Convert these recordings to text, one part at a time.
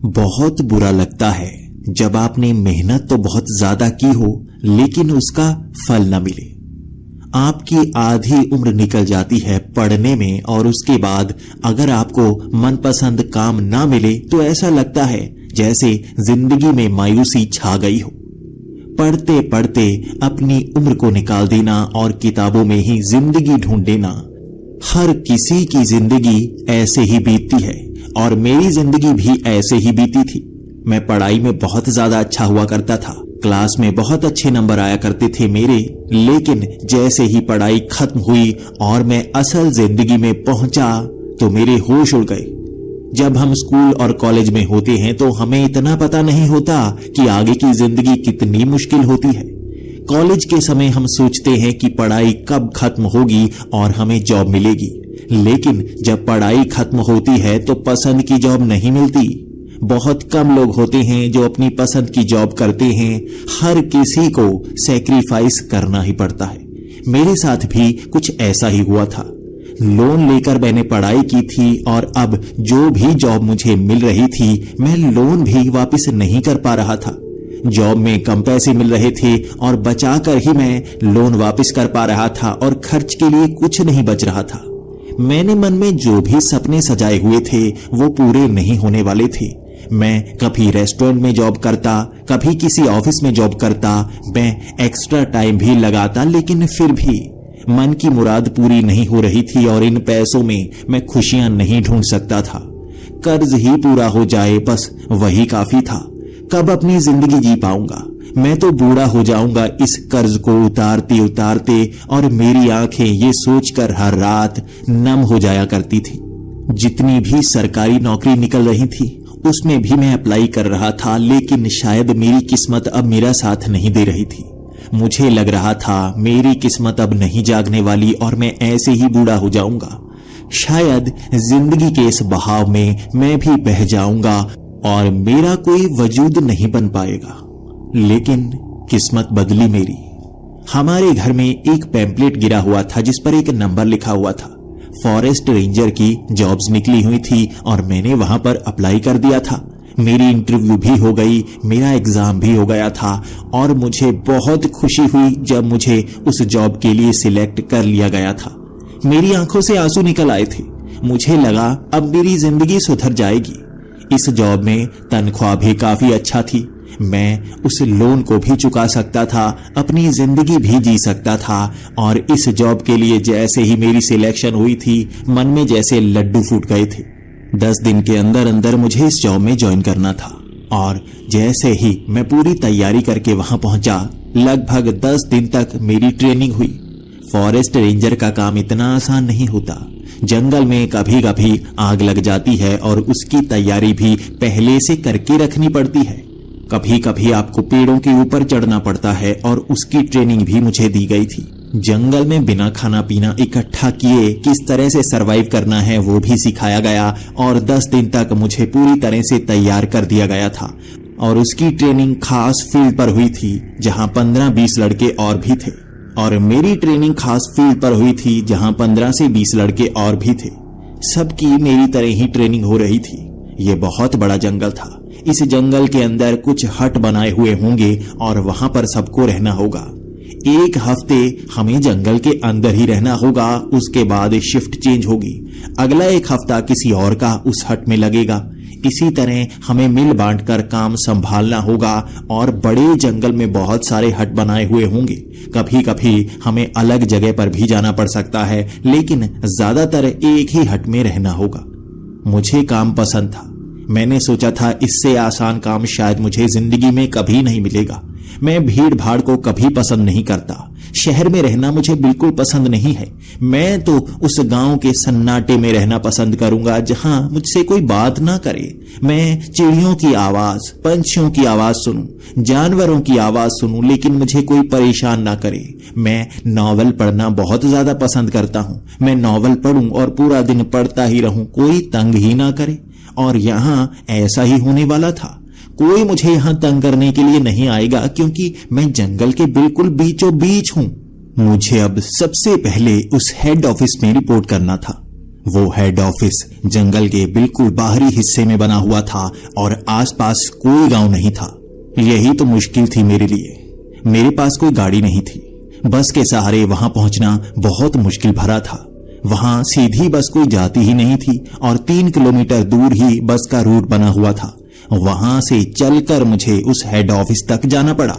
बहुत बुरा लगता है जब आपने मेहनत तो बहुत ज्यादा की हो लेकिन उसका फल न मिले। आपकी आधी उम्र निकल जाती है पढ़ने में और उसके बाद अगर आपको मनपसंद काम ना मिले तो ऐसा लगता है जैसे जिंदगी में मायूसी छा गई हो। पढ़ते पढ़ते अपनी उम्र को निकाल देना और किताबों में ही जिंदगी ढूंढ देना। हर किसी की जिंदगी ऐसे ही बीतती है और मेरी जिंदगी भी ऐसे ही बीती थी। मैं पढ़ाई में बहुत ज्यादा अच्छा हुआ करता था, क्लास में बहुत अच्छे नंबर आया करते थे मेरे, लेकिन जैसे ही पढ़ाई खत्म हुई और मैं असल जिंदगी में पहुंचा तो मेरे होश उड़ गए। जब हम स्कूल और कॉलेज में होते हैं तो हमें इतना पता नहीं होता कि आगे की जिंदगी कितनी मुश्किल होती है। कॉलेज के समय हम सोचते हैं कि पढ़ाई कब खत्म होगी और हमें जॉब मिलेगी, लेकिन जब पढ़ाई खत्म होती है तो पसंद की जॉब नहीं मिलती। बहुत कम लोग होते हैं जो अपनी पसंद की जॉब करते हैं। हर किसी को सैक्रिफाइस करना ही पड़ता है। मेरे साथ भी कुछ ऐसा ही हुआ था। लोन लेकर मैंने पढ़ाई की थी और अब जो भी जॉब मुझे मिल रही थी मैं लोन भी वापस नहीं कर पा रहा था। जॉब में कम पैसे मिल रहे थे और बचाकर ही मैं लोन वापस कर पा रहा था और खर्च के लिए कुछ नहीं बच रहा था। मैंने मन में जो भी सपने सजाए हुए थे वो पूरे नहीं होने वाले थे। मैं कभी रेस्टोरेंट में जॉब करता, कभी किसी ऑफिस में जॉब करता, मैं एक्स्ट्रा टाइम भी लगाता, लेकिन फिर भी मन की मुराद पूरी नहीं हो रही थी और इन पैसों में मैं खुशियां नहीं ढूंढ सकता था। कर्ज ही पूरा हो जाए बस वही काफी था। कब अपनी जिंदगी जी पाऊंगा? मैं तो बूढ़ा हो जाऊंगा इस कर्ज को उतारते उतारते, और मेरी आंखें ये सोचकर हर रात नम हो जाया करती थी। जितनी भी सरकारी नौकरी निकल रही थी उसमें भी मैं अप्लाई कर रहा था, लेकिन शायद मेरी किस्मत अब मेरा साथ नहीं दे रही थी। मुझे लग रहा था मेरी किस्मत अब नहीं जागने वाली और मैं ऐसे ही बूढ़ा हो जाऊंगा। शायद जिंदगी के इस बहाव में मैं भी बह जाऊंगा और मेरा कोई वजूद नहीं बन पाएगा। लेकिन किस्मत बदली मेरी। हमारे घर में एक पैम्पलेट गिरा हुआ था जिस पर एक नंबर लिखा हुआ था। फॉरेस्ट रेंजर की जॉब्स निकली हुई थी और मैंने वहां पर अप्लाई कर दिया था। मेरी इंटरव्यू भी हो गई, मेरा एग्जाम भी हो गया था और मुझे बहुत खुशी हुई जब मुझे उस जॉब के लिए सिलेक्ट कर लिया गया था। मेरी आंखों से आंसू निकल आए थे। मुझे लगा अब मेरी जिंदगी सुधर जाएगी। इस जॉब में तनख्वाह भी काफी अच्छा थी। मैं उस लोन को भी चुका सकता था, अपनी जिंदगी भी जी सकता था। और इस जॉब के लिए जैसे ही मेरी सिलेक्शन हुई थी मन में जैसे लड्डू फूट गए थे। 10 दिन के अंदर अंदर मुझे इस जॉब में ज्वाइन करना था और जैसे ही मैं पूरी तैयारी करके वहां पहुंचा, लगभग 10 दिन तक मेरी ट्रेनिंग हुई। फॉरेस्ट रेंजर का काम इतना आसान नहीं होता। जंगल में कभी कभी आग लग जाती है और उसकी तैयारी भी पहले से करके रखनी पड़ती है। कभी कभी आपको पेड़ों के ऊपर चढ़ना पड़ता है और उसकी ट्रेनिंग भी मुझे दी गई थी। जंगल में बिना खाना पीना इकट्ठा किए किस तरह से सरवाइव करना है वो भी सिखाया गया और 10 दिन तक मुझे पूरी तरह से तैयार कर दिया गया था। और उसकी ट्रेनिंग खास फील्ड पर हुई थी जहां 15-20 लड़के और भी थे, और मेरी ट्रेनिंग खास फील्ड पर हुई थी जहां 15 से 20 लड़के और भी थे। सबकी मेरी तरह ही ट्रेनिंग हो रही थी। ये बहुत बड़ा जंगल था। इस जंगल के अंदर कुछ हट बनाए हुए होंगे और वहां पर सबको रहना होगा। 1 हफ्ते हमें जंगल के अंदर ही रहना होगा, उसके बाद शिफ्ट चेंज होगी। अगला 1 हफ्ता किसी और का उस हट में लगेगा। इसी तरह हमें मिल बांट कर काम संभालना होगा और बड़े जंगल में बहुत सारे हट बनाए हुए होंगे। कभी कभी हमें अलग जगह पर भी जाना पड़ सकता है, लेकिन ज्यादातर एक ही हट में रहना होगा। मुझे काम पसंद था। मैंने सोचा था इससे आसान काम शायद मुझे जिंदगी में कभी नहीं मिलेगा। मैं भीड़ भाड़ को कभी पसंद नहीं करता। शहर में रहना मुझे बिल्कुल पसंद नहीं है। मैं तो उस गांव के सन्नाटे में रहना पसंद करूंगा जहां मुझसे कोई बात ना करे। मैं चिड़ियों की आवाज, पंछियों की आवाज सुनूं, जानवरों की आवाज सुनूं, लेकिन मुझे कोई परेशान ना करे। मैं नॉवल पढ़ना बहुत ज्यादा पसंद करता हूं। मैं नॉवल पढ़ूं और पूरा दिन पढ़ता ही रहूं, कोई तंग ही ना करे। और यहां ऐसा ही होने वाला था। कोई मुझे यहां तंग करने के लिए नहीं आएगा क्योंकि मैं जंगल के बिल्कुल बीचों बीच हूं। मुझे अब सबसे पहले उस हेड ऑफिस में रिपोर्ट करना था। वो हेड ऑफिस जंगल के बिल्कुल बाहरी हिस्से में बना हुआ था और आसपास कोई गांव नहीं था। यही तो मुश्किल थी मेरे लिए। मेरे पास कोई गाड़ी नहीं थी। बस के सहारे वहां पहुंचना बहुत मुश्किल भरा था। वहां सीधी बस कोई जाती ही नहीं थी और 3 किलोमीटर दूर ही बस का रूट बना हुआ था। वहां से चलकर मुझे उस हेड ऑफिस तक जाना पड़ा।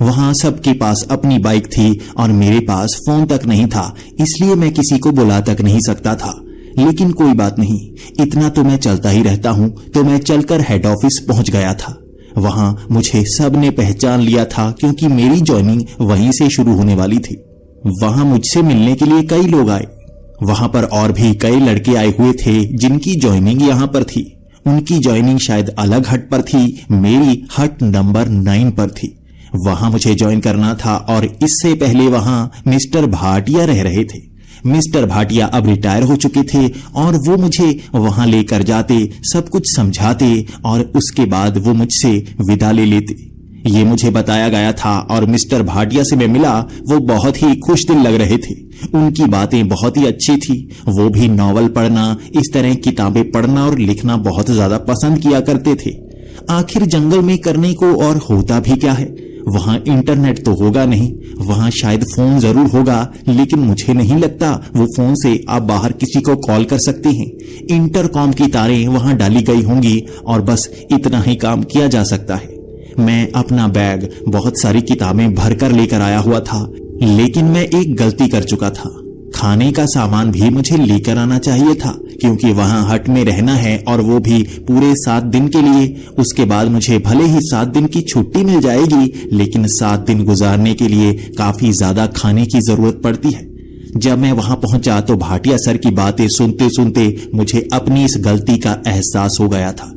वहां सबके पास अपनी बाइक थी और मेरे पास फोन तक नहीं था, इसलिए मैं किसी को बुला तक नहीं सकता था। लेकिन कोई बात नहीं, इतना तो मैं चलता ही रहता हूं। तो मैं चलकर हेड ऑफिस पहुंच गया था। वहां मुझे सबने पहचान लिया था क्योंकि मेरी ज्वाइनिंग वहीं से शुरू होने वाली थी। वहां मुझसे मिलने के लिए कई लोग आए। वहां पर और भी कई लड़के आए हुए थे जिनकी ज्वाइनिंग यहां पर थी। उनकी ज्वाइनिंग शायद अलग हट पर थी, मेरी हट नंबर 9 पर थी। वहां मुझे ज्वाइन करना था और इससे पहले वहां मिस्टर भाटिया रह रहे थे। मिस्टर भाटिया अब रिटायर हो चुके थे और वो मुझे वहां लेकर जाते, सब कुछ समझाते और उसके बाद वो मुझसे विदा ले लेते। ये मुझे बताया गया था और मिस्टर भाटिया से मैं मिला। वो बहुत ही खुश दिल लग रहे थे। उनकी बातें बहुत ही अच्छी थी। वो भी नॉवल पढ़ना, इस तरह किताबें पढ़ना और लिखना बहुत ज्यादा पसंद किया करते थे। आखिर जंगल में करने को और होता भी क्या है। वहां इंटरनेट तो होगा नहीं, वहां शायद फोन जरूर होगा, लेकिन मुझे नहीं लगता वो फोन से आप बाहर किसी को कॉल कर सकते हैं। इंटरकॉम की तारें वहां डाली गई होंगी और बस इतना ही काम किया जा सकता है। मैं अपना बैग बहुत सारी किताबें भरकर लेकर आया हुआ था, लेकिन मैं एक गलती कर चुका था। खाने का सामान भी मुझे लेकर आना चाहिए था क्योंकि वहां हट में रहना है और वो भी पूरे 7 दिन के लिए। उसके बाद मुझे भले ही 7 दिन की छुट्टी मिल जाएगी, लेकिन 7 दिन गुजारने के लिए काफी ज्यादा खाने की जरूरत पड़ती है। जब मैं वहां पहुंचा तो भाटिया सर की बातें सुनते सुनते मुझे अपनी इस गलती का एहसास हो गया था।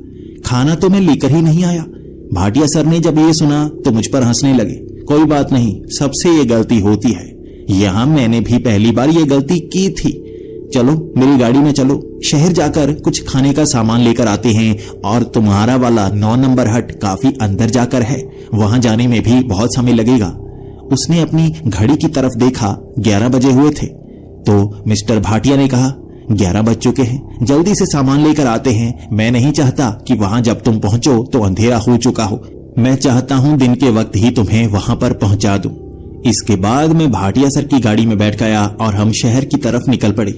खाना तो मैं लेकर ही नहीं आया। भाटिया सर ने जब ये सुना तो मुझ पर हंसने लगे। कोई बात नहीं, सबसे ये गलती होती है। यहां मैंने भी पहली बार ये गलती की थी। चलो मेरी गाड़ी में चलो, शहर जाकर कुछ खाने का सामान लेकर आते हैं। और तुम्हारा वाला 9 नंबर हट काफी अंदर जाकर है, वहां जाने में भी बहुत समय लगेगा। उसने अपनी घड़ी की तरफ देखा, 11 बजे हुए थे। तो मिस्टर भाटिया ने कहा, 11 बज चुके हैं, जल्दी से सामान लेकर आते हैं। मैं नहीं चाहता कि वहां जब तुम पहुंचो तो अंधेरा हो चुका हो। मैं चाहता हूं दिन के वक्त ही तुम्हें वहां पर पहुंचा दूं। इसके बाद मैं भाटिया सर की गाड़ी में बैठ गया और हम शहर की तरफ निकल पड़े।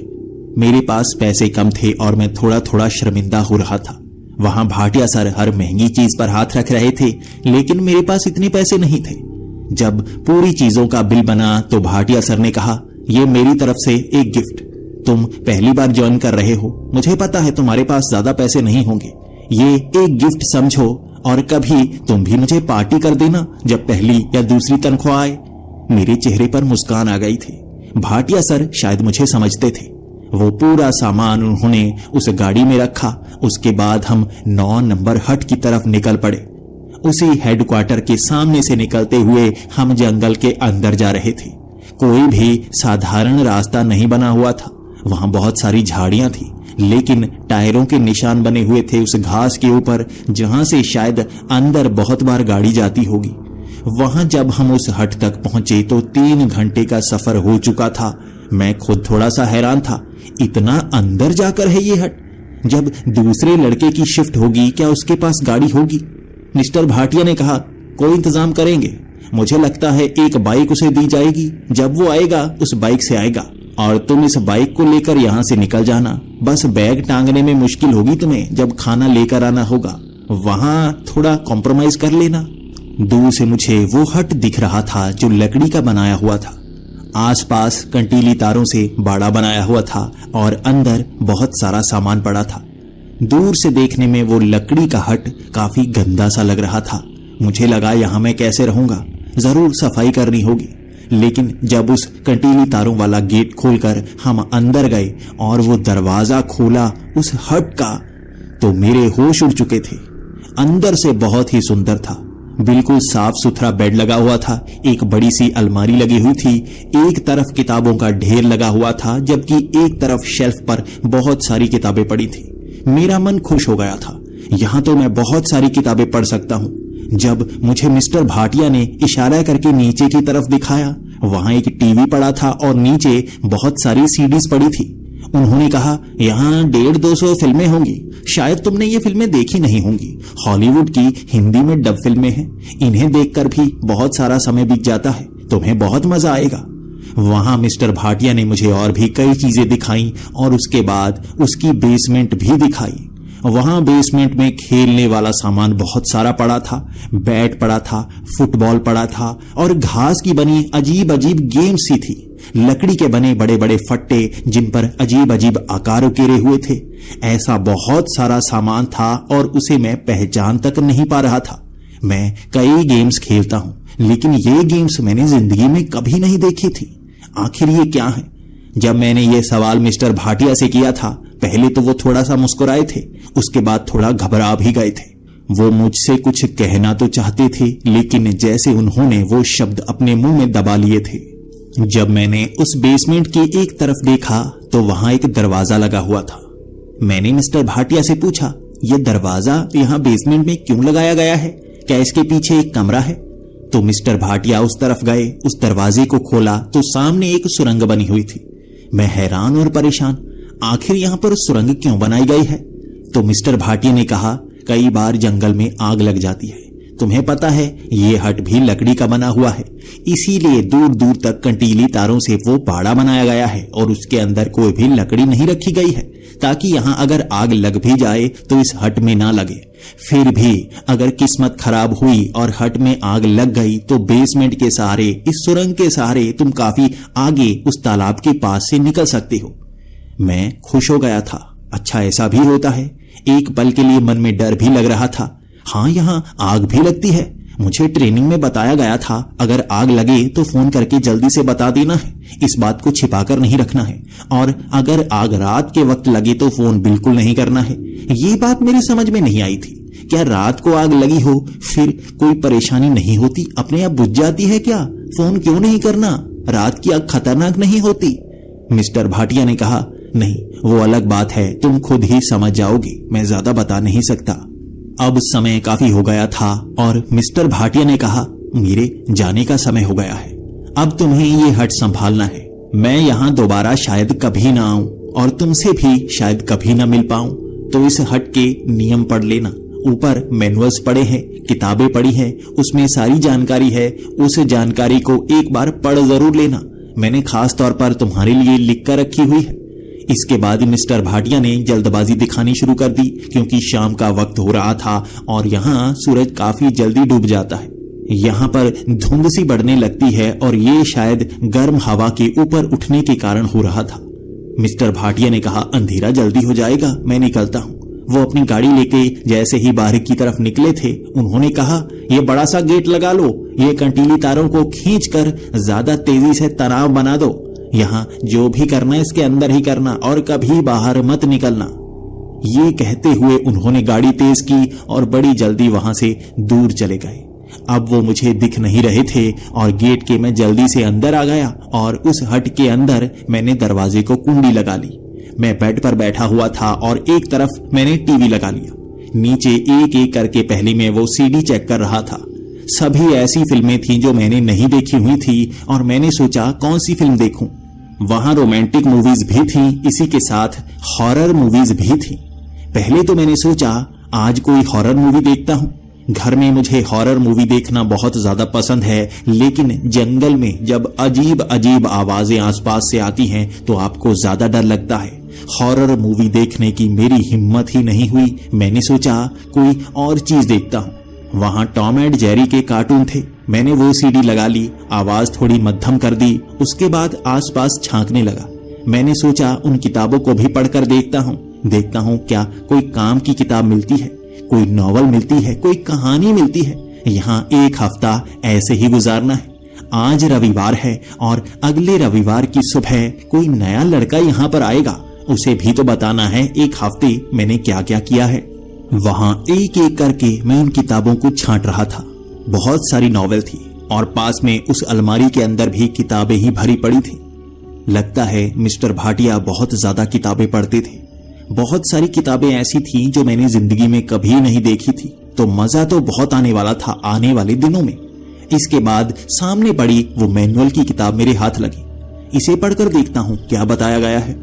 मेरे पास पैसे कम थे और मैं थोड़ा थोड़ा शर्मिंदा हो रहा था। वहां भाटिया सर हर महंगी चीज पर हाथ रख रहे थे, लेकिन मेरे पास इतने पैसे नहीं थे। जब पूरी चीजों का बिल बना तो भाटिया सर ने कहा, यह मेरी तरफ से एक गिफ्ट। तुम पहली बार ज्वाइन कर रहे हो, मुझे पता है तुम्हारे पास ज्यादा पैसे नहीं होंगे। ये एक गिफ्ट समझो और कभी तुम भी मुझे पार्टी कर देना जब पहली या दूसरी तनख्वाह आए। मेरे चेहरे पर मुस्कान आ गई थी। भाटिया सर शायद मुझे समझते थे। वो पूरा सामान उन्होंने उस गाड़ी में रखा। उसके बाद हम 9 नंबर हट की तरफ निकल पड़े। उसी हेडक्वार्टर के सामने से निकलते हुए हम जंगल के अंदर जा रहे थे। कोई भी साधारण रास्ता नहीं बना हुआ था। वहां बहुत सारी झाड़ियां थी, लेकिन टायरों के निशान बने हुए थे उस घास के ऊपर, जहां से शायद अंदर बहुत बार गाड़ी जाती होगी। वहां जब हम उस हट तक पहुंचे तो 3 घंटे का सफर हो चुका था। मैं खुद थोड़ा सा हैरान था, इतना अंदर जाकर है ये हट। जब दूसरे लड़के की शिफ्ट होगी, क्या उसके पास गाड़ी होगी? मिस्टर भाटिया ने कहा, कोई इंतजाम करेंगे। मुझे लगता है एक बाइक उसे दी जाएगी। जब वो आएगा उस बाइक से आएगा और तुम इस बाइक को लेकर यहां से निकल जाना। बस बैग टांगने में मुश्किल होगी तुम्हें, जब खाना लेकर आना होगा वहां थोड़ा कॉम्प्रोमाइज कर लेना। दूर से मुझे वो हट दिख रहा था जो लकड़ी का बनाया हुआ था। आसपास कंटीली तारों से बाड़ा बनाया हुआ था और अंदर बहुत सारा सामान पड़ा था। दूर से देखने में वो लकड़ी का हट काफी गंदा सा लग रहा था। मुझे लगा यहां मैं कैसे रहूंगा, जरूर सफाई करनी होगी। लेकिन जब उस कंटीली तारों वाला गेट खोलकर हम अंदर गए और वो दरवाजा खोला उस हट का, तो मेरे होश उड़ चुके थे। अंदर से बहुत ही सुंदर था। बिल्कुल साफ सुथरा बेड लगा हुआ था, एक बड़ी सी अलमारी लगी हुई थी, एक तरफ किताबों का ढेर लगा हुआ था, जबकि एक तरफ शेल्फ पर बहुत सारी किताबें पड़ी थी। मेरा मन खुश हो गया था, यहां तो मैं बहुत सारी किताबें पढ़ सकता हूं। जब मुझे मिस्टर भाटिया ने इशारा करके नीचे की तरफ दिखाया, वहां एक टीवी पड़ा था और नीचे बहुत सारी सीडीज पड़ी थी। उन्होंने कहा, यहाँ 150-200 फिल्में होंगी, शायद तुमने ये फिल्में देखी नहीं होंगी। हॉलीवुड की हिंदी में डब फिल्में हैं, इन्हें देखकर भी बहुत सारा समय बीत जाता है, तुम्हें बहुत मजा आएगा। वहां मिस्टर भाटिया ने मुझे और भी कई चीजें दिखाई और उसके बाद उसकी बेसमेंट भी दिखाई। वहां बेसमेंट में खेलने वाला सामान बहुत सारा पड़ा था, बैट पड़ा था, फुटबॉल पड़ा था और घास की बनी अजीब अजीब गेम्स सी थी। लकड़ी के बने बड़े बड़े फट्टे जिन पर अजीब अजीब आकार उकेरे हुए थे। ऐसा बहुत सारा सामान था और उसे मैं पहचान तक नहीं पा रहा था। मैं कई गेम्स खेलता हूं, लेकिन ये गेम्स मैंने जिंदगी में कभी नहीं देखी थी। आखिर ये क्या है? जब मैंने ये सवाल मिस्टर भाटिया से किया था, पहले तो वो थोड़ा सा मुस्कुराए थे, उसके बाद थोड़ा घबरा भी गए थे। वो मुझसे कुछ कहना तो चाहते थे, लेकिन जैसे उन्होंने वो शब्द अपने मुंह में दबा लिए थे। जब मैंने उस बेसमेंट की एक तरफ देखा तो वहां एक दरवाजा लगा हुआ था। मैंने मिस्टर भाटिया से पूछा, ये दरवाजा यहाँ बेसमेंट में क्यों लगाया गया है? क्या इसके पीछे एक कमरा है? तो मिस्टर भाटिया उस तरफ गए, उस दरवाजे को खोला तो सामने एक सुरंग बनी हुई थी। मैं हैरान और परेशान, आखिर यहाँ पर सुरंग क्यों बनाई गई है? तो मिस्टर भाटिया ने कहा, कई बार जंगल में आग लग जाती है, तुम्हें पता है ये हट भी लकड़ी का बना हुआ है, इसीलिए दूर दूर तक कंटीली तारों से वो बाड़ा बनाया गया है और उसके अंदर कोई भी लकड़ी नहीं रखी गई है, ताकि यहाँ अगर आग लग भी जाए तो इस हट में ना लगे। फिर भी अगर किस्मत खराब हुई और हट में आग लग गई तो बेसमेंट के सहारे, इस सुरंग के सहारे तुम काफी आगे उस तालाब के पास से निकल सकते हो। मैं खुश हो गया था। अच्छा, ऐसा भी होता है? एक पल के लिए मन में डर भी लग रहा था। हाँ, यहाँ आग भी लगती है। मुझे ट्रेनिंग में बताया गया था, अगर आग लगे तो फोन करके जल्दी से बता देना है, इस बात को छिपाकर नहीं रखना है, और अगर आग रात के वक्त लगे तो फोन बिल्कुल नहीं करना है। ये बात मेरी समझ में नहीं आई थी। क्या रात को आग लगी हो फिर कोई परेशानी नहीं होती, अपने आप बुझ जाती है क्या? फोन क्यों नहीं करना? रात की आग खतरनाक नहीं होती? मिस्टर भाटिया ने कहा, नहीं, वो अलग बात है, तुम खुद ही समझ जाओगे, मैं ज्यादा बता नहीं सकता। अब समय काफी हो गया था और मिस्टर भाटिया ने कहा, मेरे जाने का समय हो गया है, अब तुम्हें ये हट संभालना है। मैं यहाँ दोबारा शायद कभी ना आऊं और तुमसे भी शायद कभी ना मिल पाऊं, तो इस हट के नियम पढ़ लेना। ऊपर मैनुअल्स पड़े हैं, किताबें पड़ी हैं, उसमें सारी जानकारी है, उस जानकारी को एक बार पढ़ जरूर लेना, मैंने खास तौर पर तुम्हारे लिए लिख कर रखी हुई है। इसके बाद मिस्टर भाटिया ने जल्दबाजी दिखानी शुरू कर दी, क्योंकि शाम का वक्त हो रहा था और यहाँ सूरज काफी जल्दी डूब जाता है। यहाँ पर धुंध सी बढ़ने लगती है और ये शायद गर्म हवा के ऊपर उठने के कारण हो रहा था। मिस्टर भाटिया ने कहा, अंधेरा जल्दी हो जाएगा, मैं निकलता हूँ। वो अपनी गाड़ी लेके जैसे ही बाहर की तरफ निकले थे, उन्होंने कहा, ये बड़ा सा गेट लगा लो, ये कंटीली तारों को खींचकर ज्यादा तेजी से तनाव बना दो, यहाँ जो भी करना इसके अंदर ही करना और कभी बाहर मत निकलना। ये कहते हुए उन्होंने गाड़ी तेज की और बड़ी जल्दी वहां से दूर चले गए। अब वो मुझे दिख नहीं रहे थे और गेट के मैं जल्दी से अंदर आ गया और उस हट के अंदर मैंने दरवाजे को कुंडी लगा ली। मैं बेड पर बैठा हुआ था और एक तरफ मैंने टीवी लगा लिया। नीचे एक एक करके पहले मैं वो सीडी चेक कर रहा था। सभी ऐसी फिल्में थीं जो मैंने नहीं देखी हुई थी और मैंने सोचा कौन सी फिल्म देखूं। वहां रोमांटिक मूवीज भी थीं, इसी के साथ हॉरर मूवीज भी थीं। पहले तो मैंने सोचा आज कोई हॉरर मूवी देखता हूं। घर में मुझे हॉरर मूवी देखना बहुत ज्यादा पसंद है, लेकिन जंगल में जब अजीब अजीब आवाजें आसपास से आती हैं तो आपको ज्यादा डर लगता है। हॉरर मूवी देखने की मेरी हिम्मत ही नहीं हुई। मैंने सोचा कोई और चीज देखता हूं। वहां टॉम एंड जेरी के कार्टून थे। मैंने वो सीडी लगा ली, आवाज थोड़ी मध्यम कर दी, उसके बाद आसपास झांकने लगा। मैंने सोचा उन किताबों को भी पढ़कर देखता हूं क्या कोई काम की किताब मिलती है, कोई नॉवल मिलती है, कोई कहानी मिलती है। यहाँ एक हफ्ता ऐसे ही गुजारना है। आज रविवार है और अगले रविवार की सुबह कोई नया लड़का यहाँ पर आएगा, उसे भी तो बताना है एक हफ्ते मैंने क्या क्या किया है। वहां एक एक करके मैं उन किताबों को छांट रहा था। बहुत सारी नॉवेल थी और पास में उस अलमारी के अंदर भी किताबें ही भरी पड़ी थी। लगता है मिस्टर भाटिया बहुत ज्यादा किताबें पढ़ते थे। बहुत सारी किताबें ऐसी थीं जो मैंने जिंदगी में कभी नहीं देखी थी, तो मजा तो बहुत आने वाला था आने वाले दिनों में। इसके बाद सामने पड़ी वो मैनुअल की किताब मेरे हाथ लगी। इसे पढ़कर देखता हूँ क्या बताया गया है।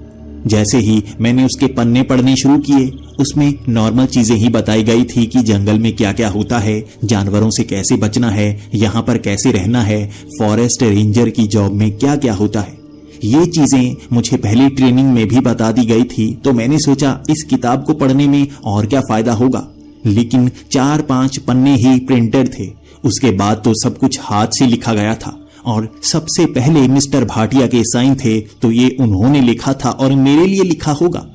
जैसे ही मैंने उसके पन्ने पढ़ने शुरू किए, उसमें नॉर्मल चीजें ही बताई गई थी कि जंगल में क्या क्या होता है, जानवरों से कैसे बचना है, यहाँ पर कैसे रहना है, फॉरेस्ट रेंजर की जॉब में क्या क्या होता है। ये चीजें मुझे पहली ट्रेनिंग में भी बता दी गई थी, तो मैंने सोचा इस किताब को पढ़ने में और क्या फायदा होगा। लेकिन 4-5 पन्ने ही प्रिंटेड थे, उसके बाद तो सब कुछ हाथ से लिखा गया था और सबसे पहले मिस्टर भाटिया के साइन थे, तो ये उन्होंने लिखा था और मेरे लिए लिखा होगा।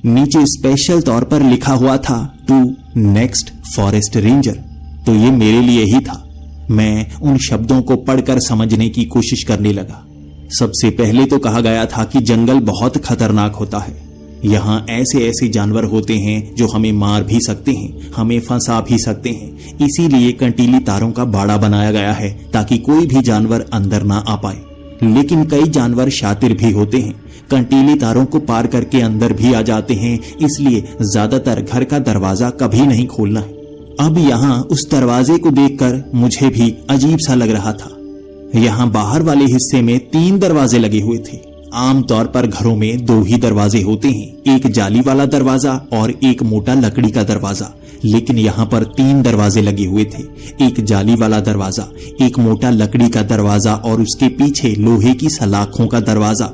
नीचे स्पेशल तौर पर लिखा हुआ था टू नेक्स्ट फॉरेस्ट रेंजर, तो ये मेरे लिए ही था। मैं उन शब्दों को पढ़कर समझने की कोशिश करने लगा। सबसे पहले तो कहा गया था कि जंगल बहुत खतरनाक होता है, यहाँ ऐसे ऐसे जानवर होते हैं जो हमें मार भी सकते हैं, हमें फंसा भी सकते हैं। इसीलिए कंटीली तारों का बाड़ा बनाया गया है ताकि कोई भी जानवर अंदर ना आ पाए। लेकिन कई जानवर शातिर भी होते हैं, कंटीली तारों को पार करके अंदर भी आ जाते हैं, इसलिए ज्यादातर घर का दरवाजा कभी नहीं खोलना है। अब यहाँ उस दरवाजे को देखकर मुझे भी अजीब सा लग रहा था। यहाँ बाहर वाले हिस्से में 3 दरवाजे लगे हुए थे। आमतौर पर घरों में 2 ही दरवाजे होते हैं, एक जाली वाला दरवाजा और एक मोटा लकड़ी का दरवाजा। लेकिन यहाँ पर 3 दरवाजे लगे हुए थे, एक जाली वाला दरवाजा, एक मोटा लकड़ी का दरवाजा और उसके पीछे लोहे की सलाखों का दरवाजा।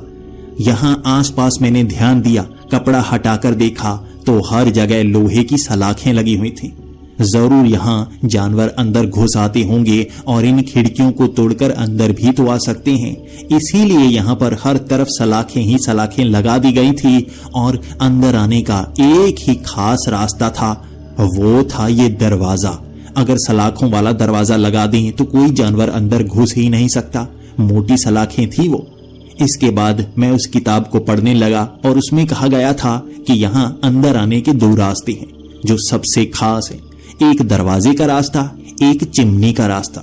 यहाँ आसपास मैंने ध्यान दिया, कपड़ा हटाकर देखा तो हर जगह लोहे की सलाखें लगी हुई थी। जरूर यहाँ जानवर अंदर घुस आते होंगे और इन खिड़कियों को तोड़कर अंदर भी तो आ सकते हैं, इसीलिए यहाँ पर हर तरफ सलाखें ही सलाखें लगा दी गई थी। और अंदर आने का एक ही खास रास्ता था, वो था ये दरवाजा। अगर सलाखों वाला दरवाजा लगा दें तो कोई जानवर अंदर घुस ही नहीं सकता, मोटी सलाखें थी वो। इसके बाद मैं उस किताब को पढ़ने लगा और उसमें कहा गया था कि यहाँ अंदर आने के 2 रास्ते हैं जो सबसे खास है, एक दरवाजे का रास्ता, एक चिमनी का रास्ता।